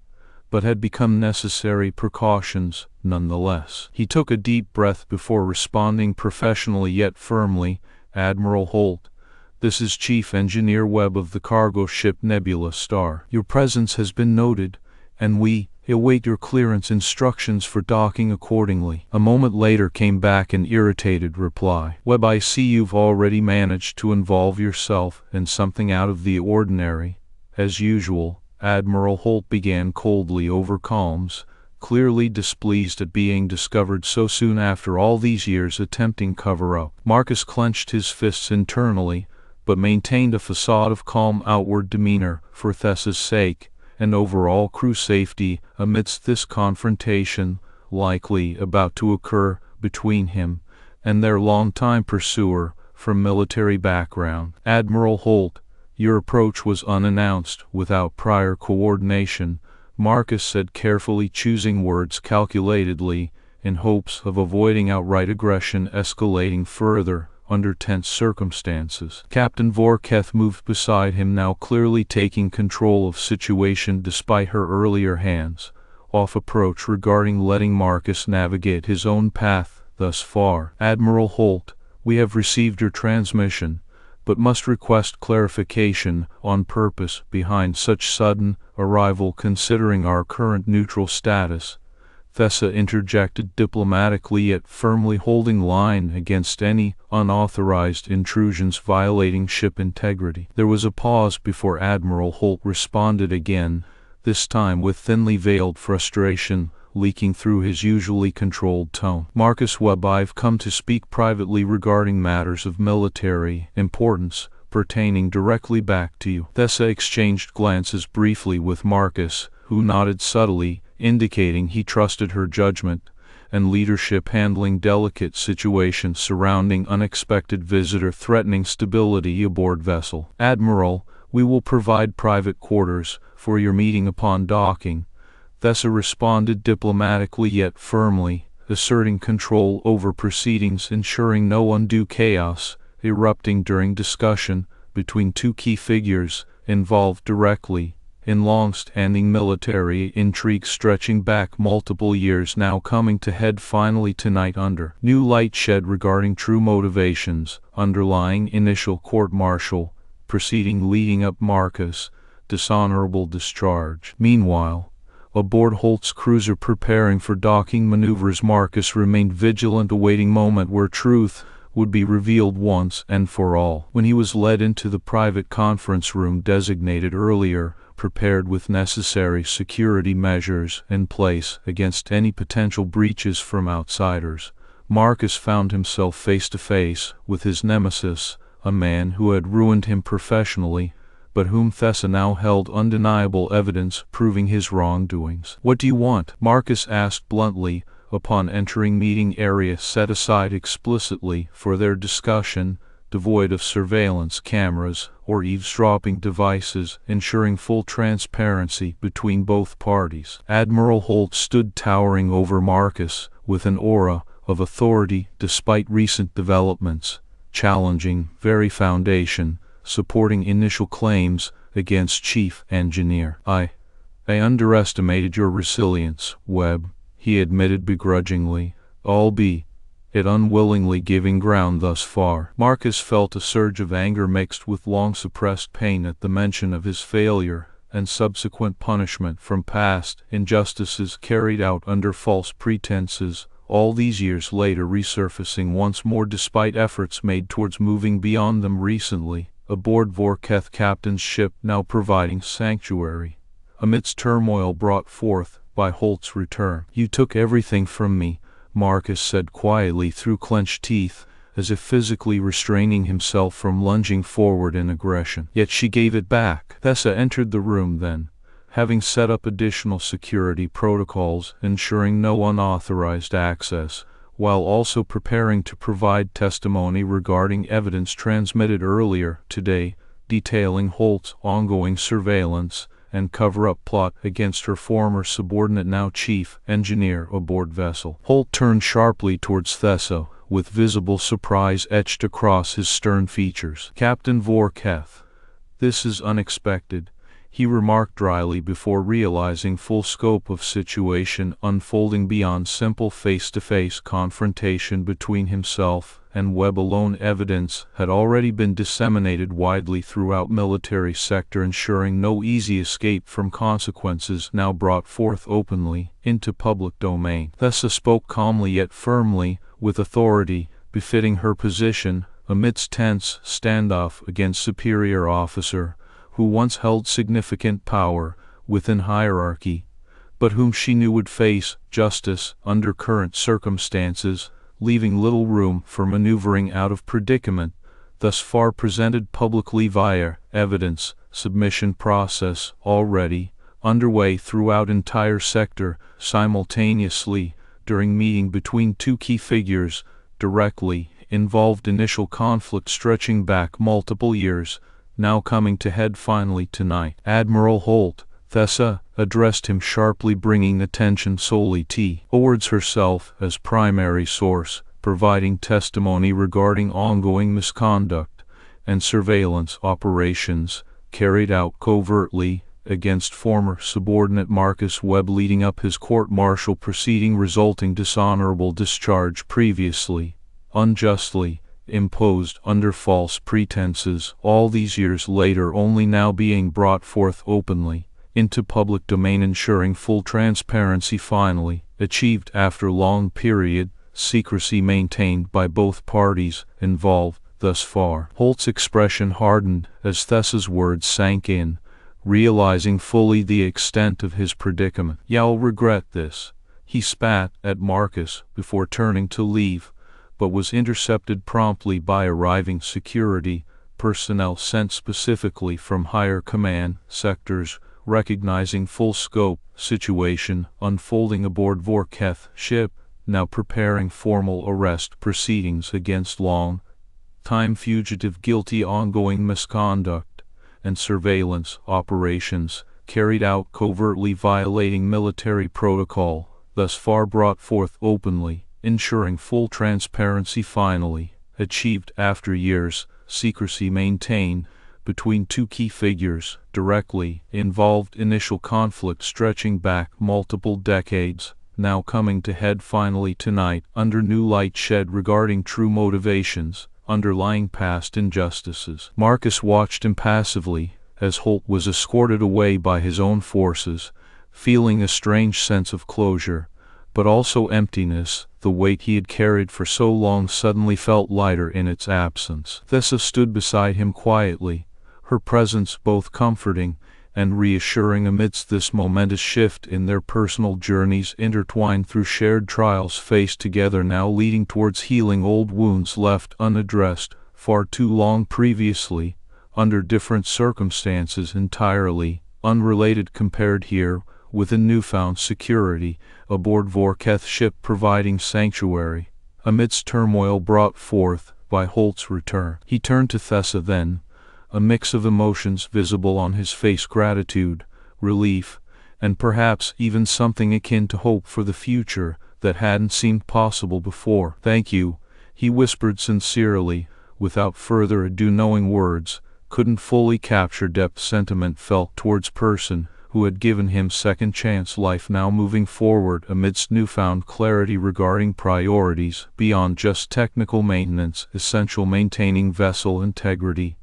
but had become necessary precautions nonetheless. He took a deep breath before responding professionally yet firmly. "Admiral Holt, this is Chief Engineer Webb of the cargo ship Nebula Star. Your presence has been noted, and we await your clearance instructions for docking accordingly." A moment later came back an irritated reply. "Webb, I see you've already managed to involve yourself in something out of the ordinary. As usual." Admiral Holt began coldly over calms, clearly displeased at being discovered so soon after all these years attempting cover-up. Marcus clenched his fists internally, but maintained a facade of calm outward demeanor for Thessa's sake and overall crew safety amidst this confrontation likely about to occur between him and their longtime pursuer from military background. "Admiral Holt, your approach was unannounced, without prior coordination," Marcus said, carefully choosing words calculatedly in hopes of avoiding outright aggression escalating further under tense circumstances. Captain Vor'Keth moved beside him, now clearly taking control of situation despite her earlier hands-off approach regarding letting Marcus navigate his own path thus far. "Admiral Holt, we have received your transmission, but must request clarification on purpose behind such sudden arrival considering our current neutral status," Thessa interjected diplomatically yet firmly, holding line against any unauthorized intrusions violating ship integrity. There was a pause before Admiral Holt responded again, this time with thinly veiled frustration leaking through his usually controlled tone. "Marcus Webb, I've come to speak privately regarding matters of military importance pertaining directly back to you." Thessa exchanged glances briefly with Marcus, who nodded subtly, indicating he trusted her judgment and leadership handling delicate situations surrounding unexpected visitor threatening stability aboard vessel. "Admiral, we will provide private quarters for your meeting upon docking," Thessa responded diplomatically yet firmly, asserting control over proceedings, ensuring no undue chaos erupting during discussion between two key figures involved directly in long-standing military intrigue stretching back multiple years, now coming to head finally tonight under new light shed regarding true motivations underlying initial court-martial proceeding leading up Marcus' dishonorable discharge. Meanwhile, aboard Holt's cruiser preparing for docking maneuvers, Marcus remained vigilant, awaiting moment where truth would be revealed once and for all. When he was led into the private conference room designated earlier, prepared with necessary security measures in place against any potential breaches from outsiders, Marcus found himself face to face with his nemesis, a man who had ruined him professionally, but whom Thessa now held undeniable evidence proving his wrongdoings. "What do you want?" Marcus asked bluntly upon entering meeting area set aside explicitly for their discussion, devoid of surveillance cameras or eavesdropping devices, ensuring full transparency between both parties. Admiral Holt stood towering over Marcus with an aura of authority despite recent developments, challenging very foundation supporting initial claims against Chief Engineer. I underestimated your resilience, Webb," he admitted begrudgingly, albeit unwillingly giving ground thus far. Marcus felt a surge of anger mixed with long-suppressed pain at the mention of his failure and subsequent punishment from past injustices carried out under false pretenses, all these years later resurfacing once more despite efforts made towards moving beyond them recently, aboard Vor'Keth Captain's ship now providing sanctuary amidst turmoil brought forth by Holt's return. "You took everything from me," Marcus said quietly through clenched teeth, as if physically restraining himself from lunging forward in aggression. "Yet she gave it back." Thessa entered the room then, having set up additional security protocols ensuring no unauthorized access, while also preparing to provide testimony regarding evidence transmitted earlier today detailing Holt's ongoing surveillance and cover-up plot against her former subordinate, now chief engineer aboard vessel. Holt turned sharply towards Thessa, with visible surprise etched across his stern features. "Captain Vor'Keth, this is unexpected," he remarked dryly before realizing full scope of situation unfolding beyond simple face-to-face confrontation between himself and Webb alone. Evidence had already been disseminated widely throughout military sector, ensuring no easy escape from consequences now brought forth openly into public domain. Thessa spoke calmly yet firmly, with authority befitting her position, amidst tense standoff against superior officer who once held significant power within hierarchy, but whom she knew would face justice under current circumstances, leaving little room for maneuvering out of predicament thus far presented publicly via evidence submission process already underway throughout entire sector simultaneously during meeting between two key figures directly involved. Initial conflict stretching back multiple years, now coming to head finally tonight. "Admiral Holt," Thessa addressed him sharply, bringing attention solely towards herself as primary source, providing testimony regarding ongoing misconduct and surveillance operations carried out covertly against former subordinate Marcus Webb leading up his court-martial proceeding resulting dishonorable discharge previously unjustly imposed under false pretenses, all these years later only now being brought forth openly into public domain, ensuring full transparency finally achieved after long period secrecy maintained by both parties involved thus far. Holt's expression hardened as Thessa's words sank in, realizing fully the extent of his predicament. "You'll regret this," he spat at Marcus before turning to leave, but was intercepted promptly by arriving security personnel sent specifically from higher command sectors, recognizing full scope situation unfolding aboard Vor'Keth ship, now preparing formal arrest proceedings against long-time fugitive guilty ongoing misconduct and surveillance operations carried out covertly violating military protocol, thus far brought forth openly, ensuring full transparency finally achieved after years secrecy maintained between two key figures directly involved. Initial conflict stretching back multiple decades, now coming to head finally tonight under new light shed regarding true motivations underlying past injustices. Marcus watched impassively as Holt was escorted away by his own forces, feeling a strange sense of closure, but also emptiness. The weight he had carried for so long suddenly felt lighter in its absence. Thessa stood beside him quietly, her presence both comforting and reassuring amidst this momentous shift in their personal journeys intertwined through shared trials faced together, now leading towards healing old wounds left unaddressed far too long previously under different circumstances entirely unrelated compared here with a newfound security aboard Vor'Keth ship providing sanctuary amidst turmoil brought forth by Holt's return. He turned to Thessa then, a mix of emotions visible on his face: gratitude, relief, and perhaps even something akin to hope for the future that hadn't seemed possible before. "Thank you," he whispered sincerely, without further ado, knowing words couldn't fully capture depth sentiment felt towards person who had given him second chance life, now moving forward amidst newfound clarity regarding priorities beyond just technical maintenance, essential maintaining vessel integrity,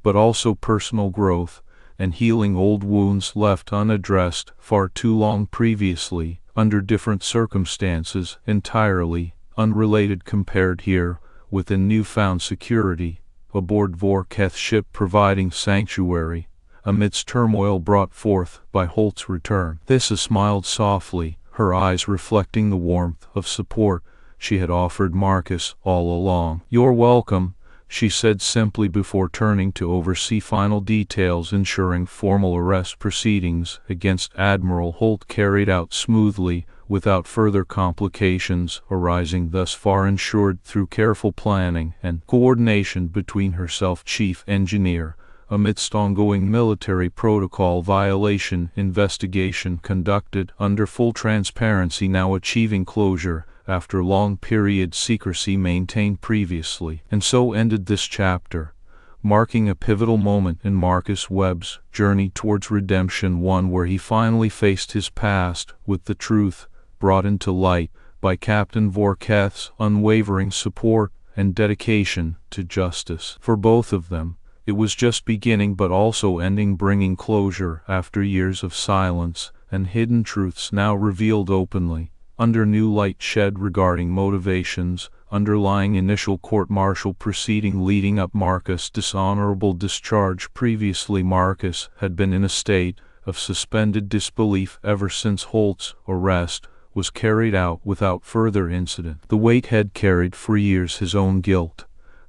but also personal growth and healing old wounds left unaddressed far too long previously under different circumstances entirely unrelated compared here with a newfound security aboard Vor'Keth ship providing sanctuary amidst turmoil brought forth by Holt's return. Thessa smiled softly, her eyes reflecting the warmth of support she had offered Marcus all along. "You're welcome," she said simply before turning to oversee final details, ensuring formal arrest proceedings against Admiral Holt carried out smoothly without further complications arising thus far, ensured through careful planning and coordination between herself, chief engineer amidst ongoing military protocol violation investigation conducted under full transparency, now achieving closure after long period secrecy maintained previously. And so ended this chapter, marking a pivotal moment in Marcus Webb's journey towards redemption, one where he finally faced his past with the truth brought into light by Captain Vor'Keth's unwavering support and dedication to justice. For both of them, it was just beginning but also ending, bringing closure after years of silence and hidden truths now revealed openly, under new light shed regarding motivations underlying initial court-martial proceeding leading up Marcus' dishonorable discharge. Previously, Marcus had been in a state of suspended disbelief ever since Holt's arrest was carried out without further incident. The weight had carried for years his own guilt.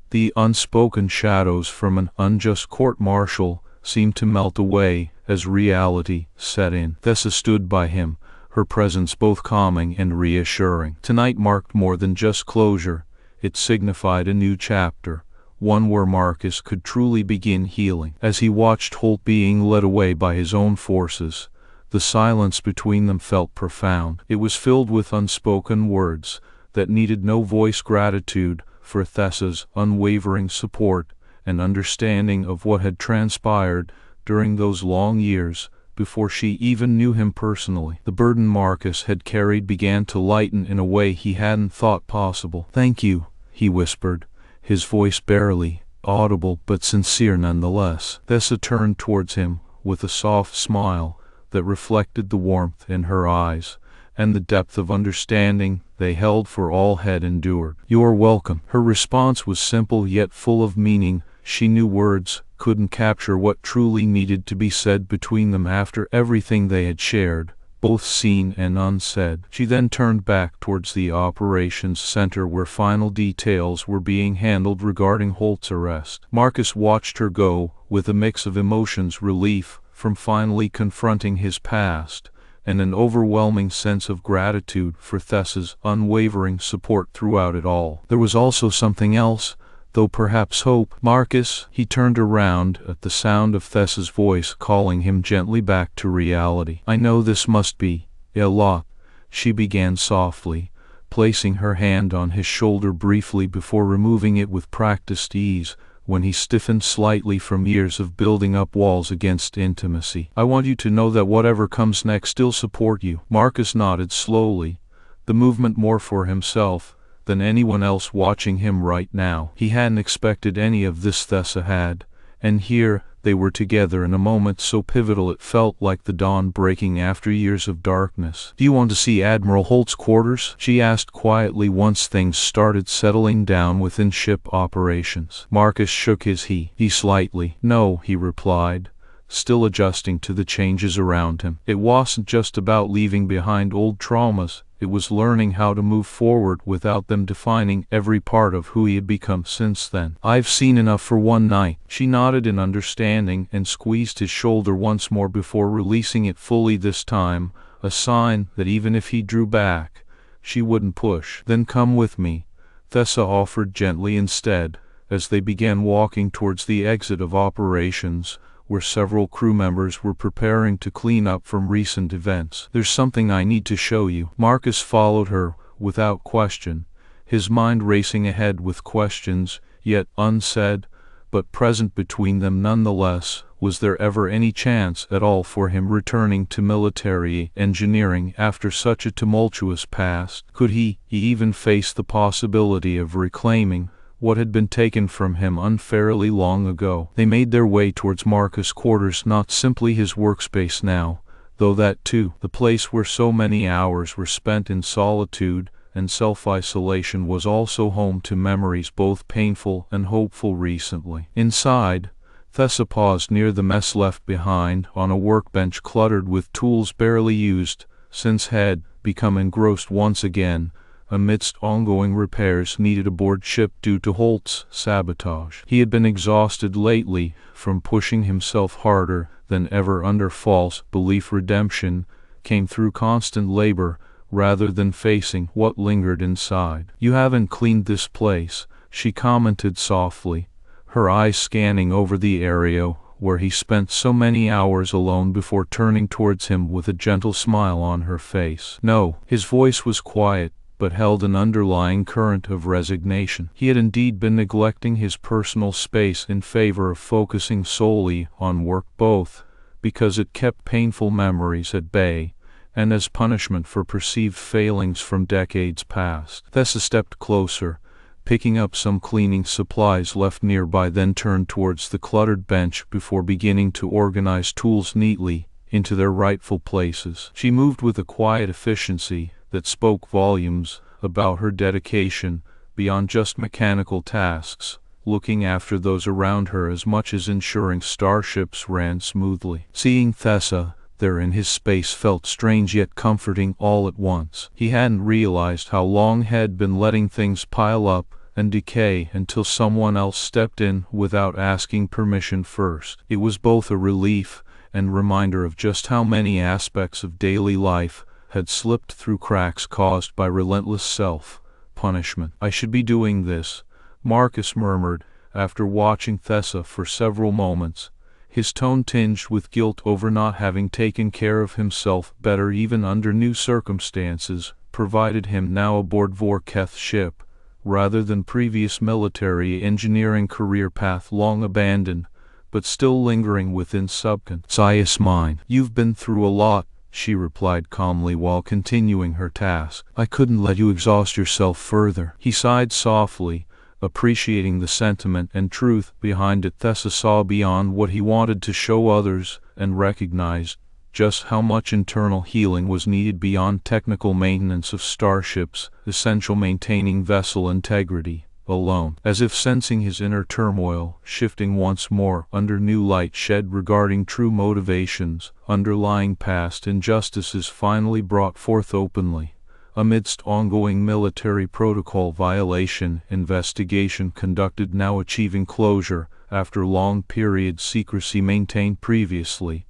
The unspoken shadows from an unjust court-martial seemed to melt away as reality set in. Thessa stood by him, her presence both calming and reassuring. Tonight marked more than just closure. It signified a new chapter, one where Marcus could truly begin healing. As he watched Holt being led away by his own forces, the silence between them felt profound. It was filled with unspoken words that needed no voice. Gratitude for Thessa's unwavering support and understanding of what had transpired during those long years before she even knew him personally. The burden Marcus had carried began to lighten in a way he hadn't thought possible. "Thank you," he whispered, his voice barely audible but sincere nonetheless. Thessa turned towards him with a soft smile that reflected the warmth in her eyes and the depth of understanding they held for all had endured. "You are welcome." Her response was simple yet full of meaning. She knew words couldn't capture what truly needed to be said between them after everything they had shared, both seen and unsaid. She then turned back towards the operations center where final details were being handled regarding Holt's arrest. Marcus watched her go with a mix of emotions: relief from finally confronting his past, and an overwhelming sense of gratitude for Thessa's unwavering support throughout it all. There was also something else, though perhaps hope. "Marcus," he turned around at the sound of Thessa's voice calling him gently back to reality. "I know this must be a lot," she began softly, placing her hand on his shoulder briefly before removing it with practiced ease when he stiffened slightly from years of building up walls against intimacy. "I want you to know that whatever comes next, still support you." Marcus nodded slowly, the movement more for himself than anyone else watching him right now. He hadn't expected any of this. Thessa had, and here they were together in a moment so pivotal it felt like the dawn breaking after years of darkness. "Do you want to see Admiral Holt's quarters?" she asked quietly once things started settling down within ship operations. Marcus shook his head slightly. "No," he replied, still adjusting to the changes around him. It wasn't just about leaving behind old traumas. It was learning how to move forward without them defining every part of who he had become since then. "I've seen enough for one night." She nodded in understanding and squeezed his shoulder once more before releasing it fully this time, a sign that even if he drew back, she wouldn't push. "Then come with me," Thessa offered gently instead, as they began walking towards the exit of operations, where several crew members were preparing to clean up from recent events. "There's something I need to show you." Marcus followed her without question, his mind racing ahead with questions yet unsaid but present between them nonetheless. Was there ever any chance at all for him returning to military engineering after such a tumultuous past? Could he even face the possibility of reclaiming what had been taken from him unfairly long ago? They made their way towards Marcus' quarters, not simply his workspace now, though that too, the place where so many hours were spent in solitude and self-isolation was also home to memories both painful and hopeful recently. Inside, Thessa paused near the mess left behind on a workbench cluttered with tools barely used since had become engrossed once again amidst ongoing repairs needed aboard ship due to Holt's sabotage. He had been exhausted lately from pushing himself harder than ever under false belief. Redemption came through constant labor rather than facing what lingered inside. "You haven't cleaned this place," she commented softly, her eyes scanning over the area where he spent so many hours alone before turning towards him with a gentle smile on her face. No, his voice was quiet, but held an underlying current of resignation. He had indeed been neglecting his personal space in favor of focusing solely on work, both because it kept painful memories at bay, and as punishment for perceived failings from decades past. Thessa stepped closer, picking up some cleaning supplies left nearby, then turned towards the cluttered bench before beginning to organize tools neatly into their rightful places. She moved with a quiet efficiency that spoke volumes about her dedication beyond just mechanical tasks, looking after those around her as much as ensuring starships ran smoothly. Seeing Thessa there in his space felt strange yet comforting all at once. He hadn't realized how long had been letting things pile up and decay until someone else stepped in without asking permission first. It was both a relief and reminder of just how many aspects of daily life had slipped through cracks caused by relentless self-punishment. "I should be doing this," Marcus murmured after watching Thessa for several moments, his tone tinged with guilt over not having taken care of himself better even under new circumstances provided him now aboard Vor'Keth's ship, rather than previous military engineering career path long abandoned, but still lingering within subconscious mind. "You've been through a lot," she replied calmly while continuing her task. "I couldn't let you exhaust yourself further." He sighed softly, appreciating the sentiment and truth behind it. Thessa saw beyond what he wanted to show others and recognized just how much internal healing was needed beyond technical maintenance of starships, essential maintaining vessel integrity alone. As if sensing his inner turmoil shifting once more under new light shed regarding true motivations, underlying past injustices finally brought forth openly. Amidst ongoing military protocol violation investigation conducted now achieving closure after long period secrecy maintained previously,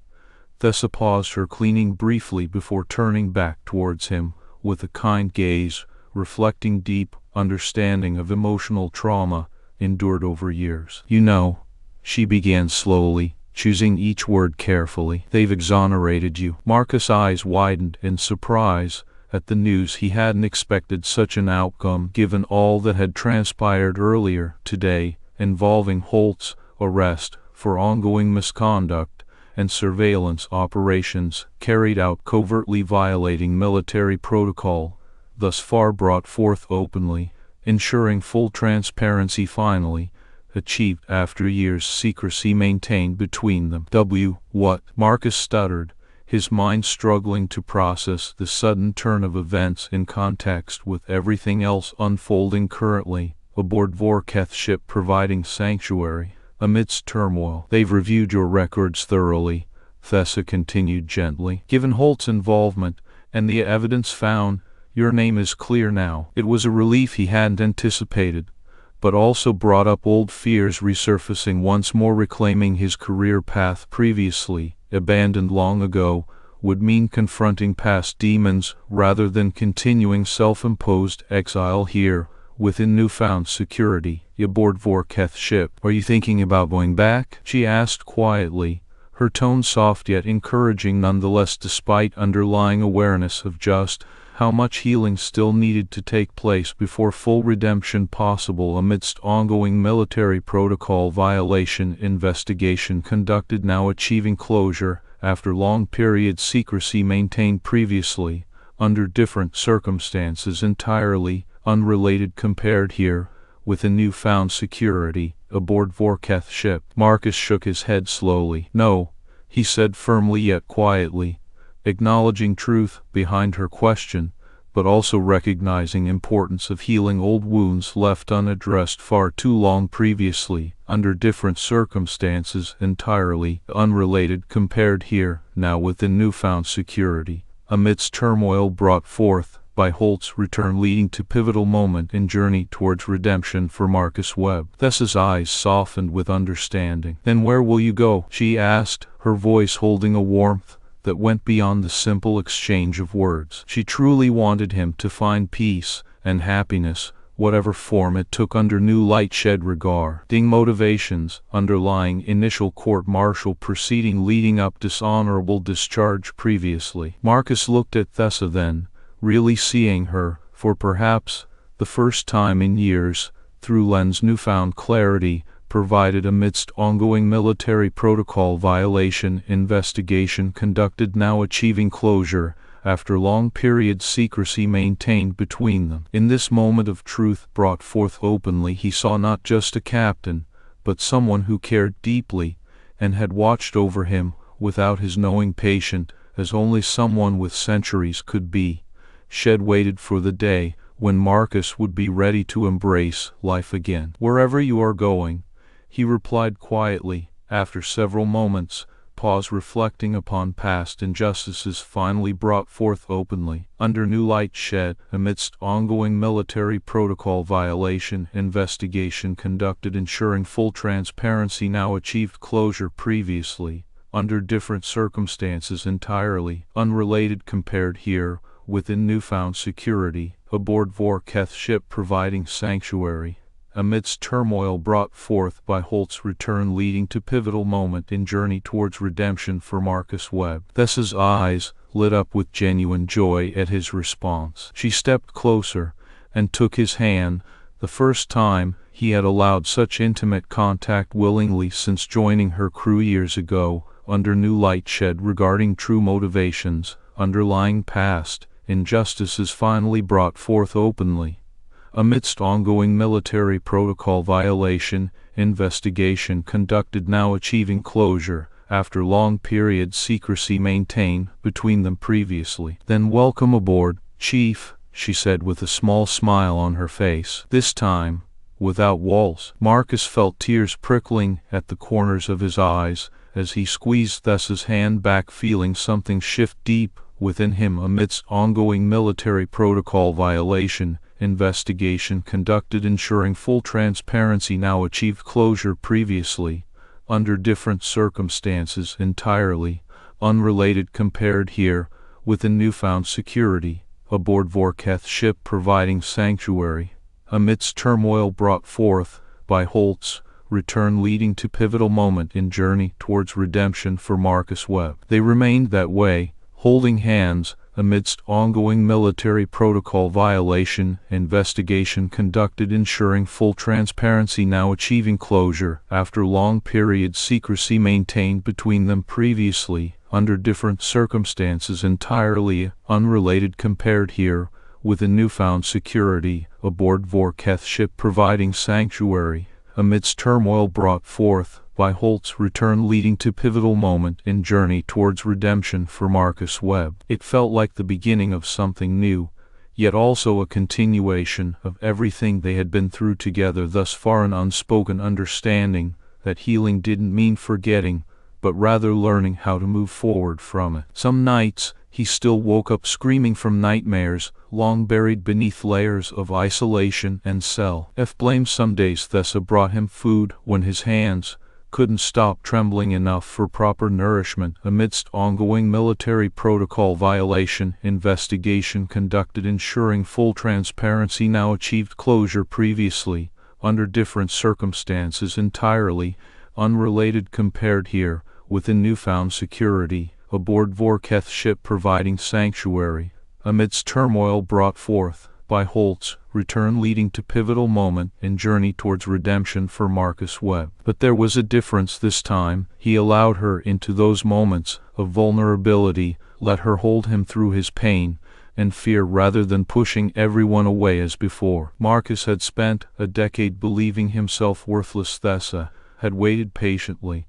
Thessa paused her cleaning briefly before turning back towards him with a kind gaze, reflecting deep understanding of emotional trauma endured over years. "You know," she began slowly, choosing each word carefully, "they've exonerated you." Marcus' eyes widened in surprise at the news. He hadn't expected such an outcome given all that had transpired earlier today involving Holt's arrest for ongoing misconduct and surveillance operations carried out covertly violating military protocol, thus far brought forth openly, ensuring full transparency finally achieved after years secrecy maintained between them. What? Marcus stuttered, his mind struggling to process the sudden turn of events in context with everything else unfolding currently aboard Vor'Keth's ship providing sanctuary amidst turmoil. "They've reviewed your records thoroughly," Thessa continued gently. "Given Holt's involvement and the evidence found, your name is clear now." It was a relief he hadn't anticipated, but also brought up old fears resurfacing once more. Reclaiming his career path previously abandoned long ago would mean confronting past demons rather than continuing self-imposed exile here within newfound security aboard Vor'Keth's ship. "Are you thinking about going back?" she asked quietly, her tone soft yet encouraging nonetheless despite underlying awareness of just how much healing still needed to take place before full redemption possible amidst ongoing military protocol violation investigation conducted now achieving closure after long period secrecy maintained previously under different circumstances entirely unrelated compared here with a newfound security aboard Vor'Keth's ship. Marcus shook his head slowly. "No," he said firmly yet quietly, acknowledging truth behind her question, but also recognizing importance of healing old wounds left unaddressed far too long previously, under different circumstances entirely unrelated compared here, now within newfound security, amidst turmoil brought forth by Holt's return leading to pivotal moment in journey towards redemption for Marcus Webb. Thessa's eyes softened with understanding. "Then where will you go?" she asked, her voice holding a warmth that went beyond the simple exchange of words. She truly wanted him to find peace and happiness whatever form it took under new light shed regarding motivations underlying initial court-martial proceeding leading up dishonorable discharge previously. Marcus looked at Thessa then, really seeing her, for perhaps the first time in years, through Len's newfound clarity, provided amidst ongoing military protocol violation investigation conducted now achieving closure after long period secrecy maintained between them. In this moment of truth brought forth openly he saw not just a captain, but someone who cared deeply, and had watched over him without his knowing patient, as only someone with centuries could be. Shed waited for the day when Marcus would be ready to embrace life again. "Wherever you are going," he replied quietly, after several moments' pause reflecting upon past injustices finally brought forth openly, under new light shed, amidst ongoing military protocol violation investigation conducted ensuring full transparency now achieved closure previously, under different circumstances entirely unrelated compared here, within newfound security, aboard Vor'Keth ship providing sanctuary, amidst turmoil brought forth by Holt's return leading to pivotal moment in journey towards redemption for Marcus Webb. Thessa's eyes lit up with genuine joy at his response. She stepped closer and took his hand, the first time he had allowed such intimate contact willingly since joining her crew years ago, under new light shed regarding true motivations underlying past injustices finally brought forth openly, amidst ongoing military protocol violation investigation conducted now achieving closure after long period secrecy maintained between them previously. "Then welcome aboard, Chief," she said with a small smile on her face, this time without walls. Marcus felt tears prickling at the corners of his eyes as he squeezed Thessa's hand back, feeling something shift deep within him amidst ongoing military protocol violation investigation conducted ensuring full transparency now achieved closure previously, under different circumstances entirely unrelated compared here, within newfound security, aboard Vor'Keth ship providing sanctuary, amidst turmoil brought forth by Holt's return leading to pivotal moment in journey towards redemption for Marcus Webb. They remained that way, holding hands, amidst ongoing military protocol violation investigation conducted ensuring full transparency now achieving closure after long period secrecy maintained between them previously, under different circumstances entirely unrelated compared here, within newfound security, aboard Vor'Keth ship providing sanctuary, amidst turmoil brought forth by Holt's return leading to pivotal moment in journey towards redemption for Marcus Webb. It felt like the beginning of something new, yet also a continuation of everything they had been through together thus far, an unspoken understanding that healing didn't mean forgetting, but rather learning how to move forward from it. Some nights, he still woke up screaming from nightmares, long buried beneath layers of isolation and self-blame. Some days Thessa brought him food when his hands couldn't stop trembling enough for proper nourishment, amidst ongoing military protocol violation investigation conducted ensuring full transparency now achieved closure previously, under different circumstances entirely unrelated compared here, within newfound security, aboard Vor'Keth ship providing sanctuary, amidst turmoil brought forth by Holt's return leading to pivotal moment in journey towards redemption for Marcus Webb. But there was a difference this time. He allowed her into those moments of vulnerability, let her hold him through his pain and fear rather than pushing everyone away as before. Marcus had spent a decade believing himself worthless. Thessa had waited patiently,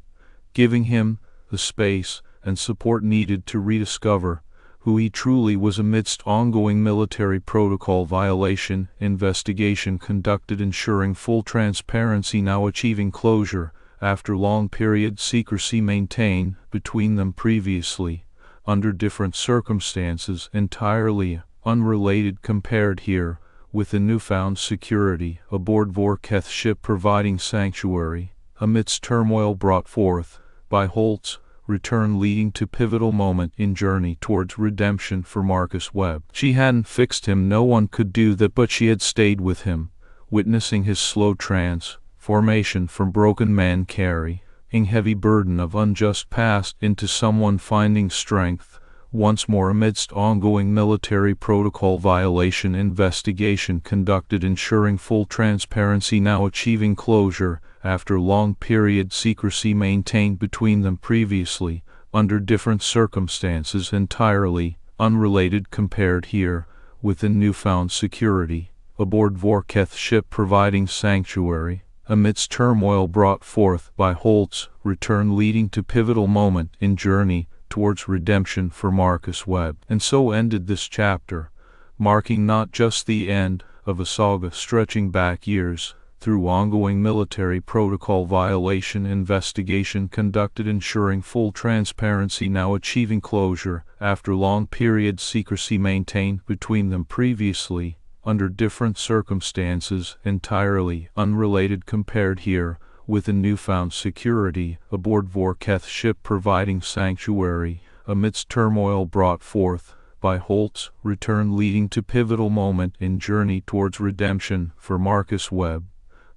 giving him the space and support needed to rediscover who he truly was amidst ongoing military protocol violation investigation conducted ensuring full transparency now achieving closure after long period secrecy maintained between them previously, under different circumstances entirely unrelated compared here, within newfound security, aboard Vor'Keth ship providing sanctuary, amidst turmoil brought forth by Holt's return leading to pivotal moment in journey towards redemption for Marcus Webb. She hadn't fixed him, no one could do that, but she had stayed with him, witnessing his slow transformation from broken man carrying heavy burden of unjust past into someone finding strength once more amidst ongoing military protocol violation investigation conducted ensuring full transparency now achieving closure after long period secrecy maintained between them previously under different circumstances entirely unrelated compared here within newfound security aboard Vor'Keth ship providing sanctuary amidst turmoil brought forth by Holt's return leading to pivotal moment in journey towards redemption for Marcus Webb. And so ended this chapter, marking not just the end of a saga stretching back years through ongoing military protocol violation investigation conducted ensuring full transparency now achieving closure after long period secrecy maintained between them previously under different circumstances entirely unrelated compared here within newfound security aboard Vor'Keth ship providing sanctuary amidst turmoil brought forth by Holt's return leading to pivotal moment in journey towards redemption for Marcus Webb,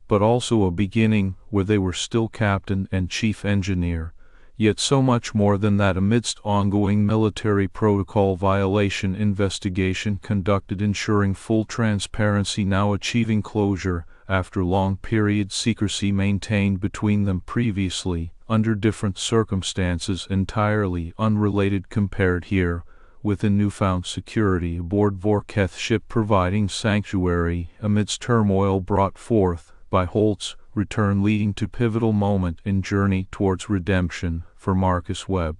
but also a beginning where they were still captain and chief engineer, yet so much more than that amidst ongoing military protocol violation investigation conducted ensuring full transparency now achieving closure after long period secrecy maintained between them previously under different circumstances entirely unrelated compared here within newfound security aboard Vor'Keth ship providing sanctuary amidst turmoil brought forth by Holt's return leading to pivotal moment in journey towards redemption for Marcus Webb.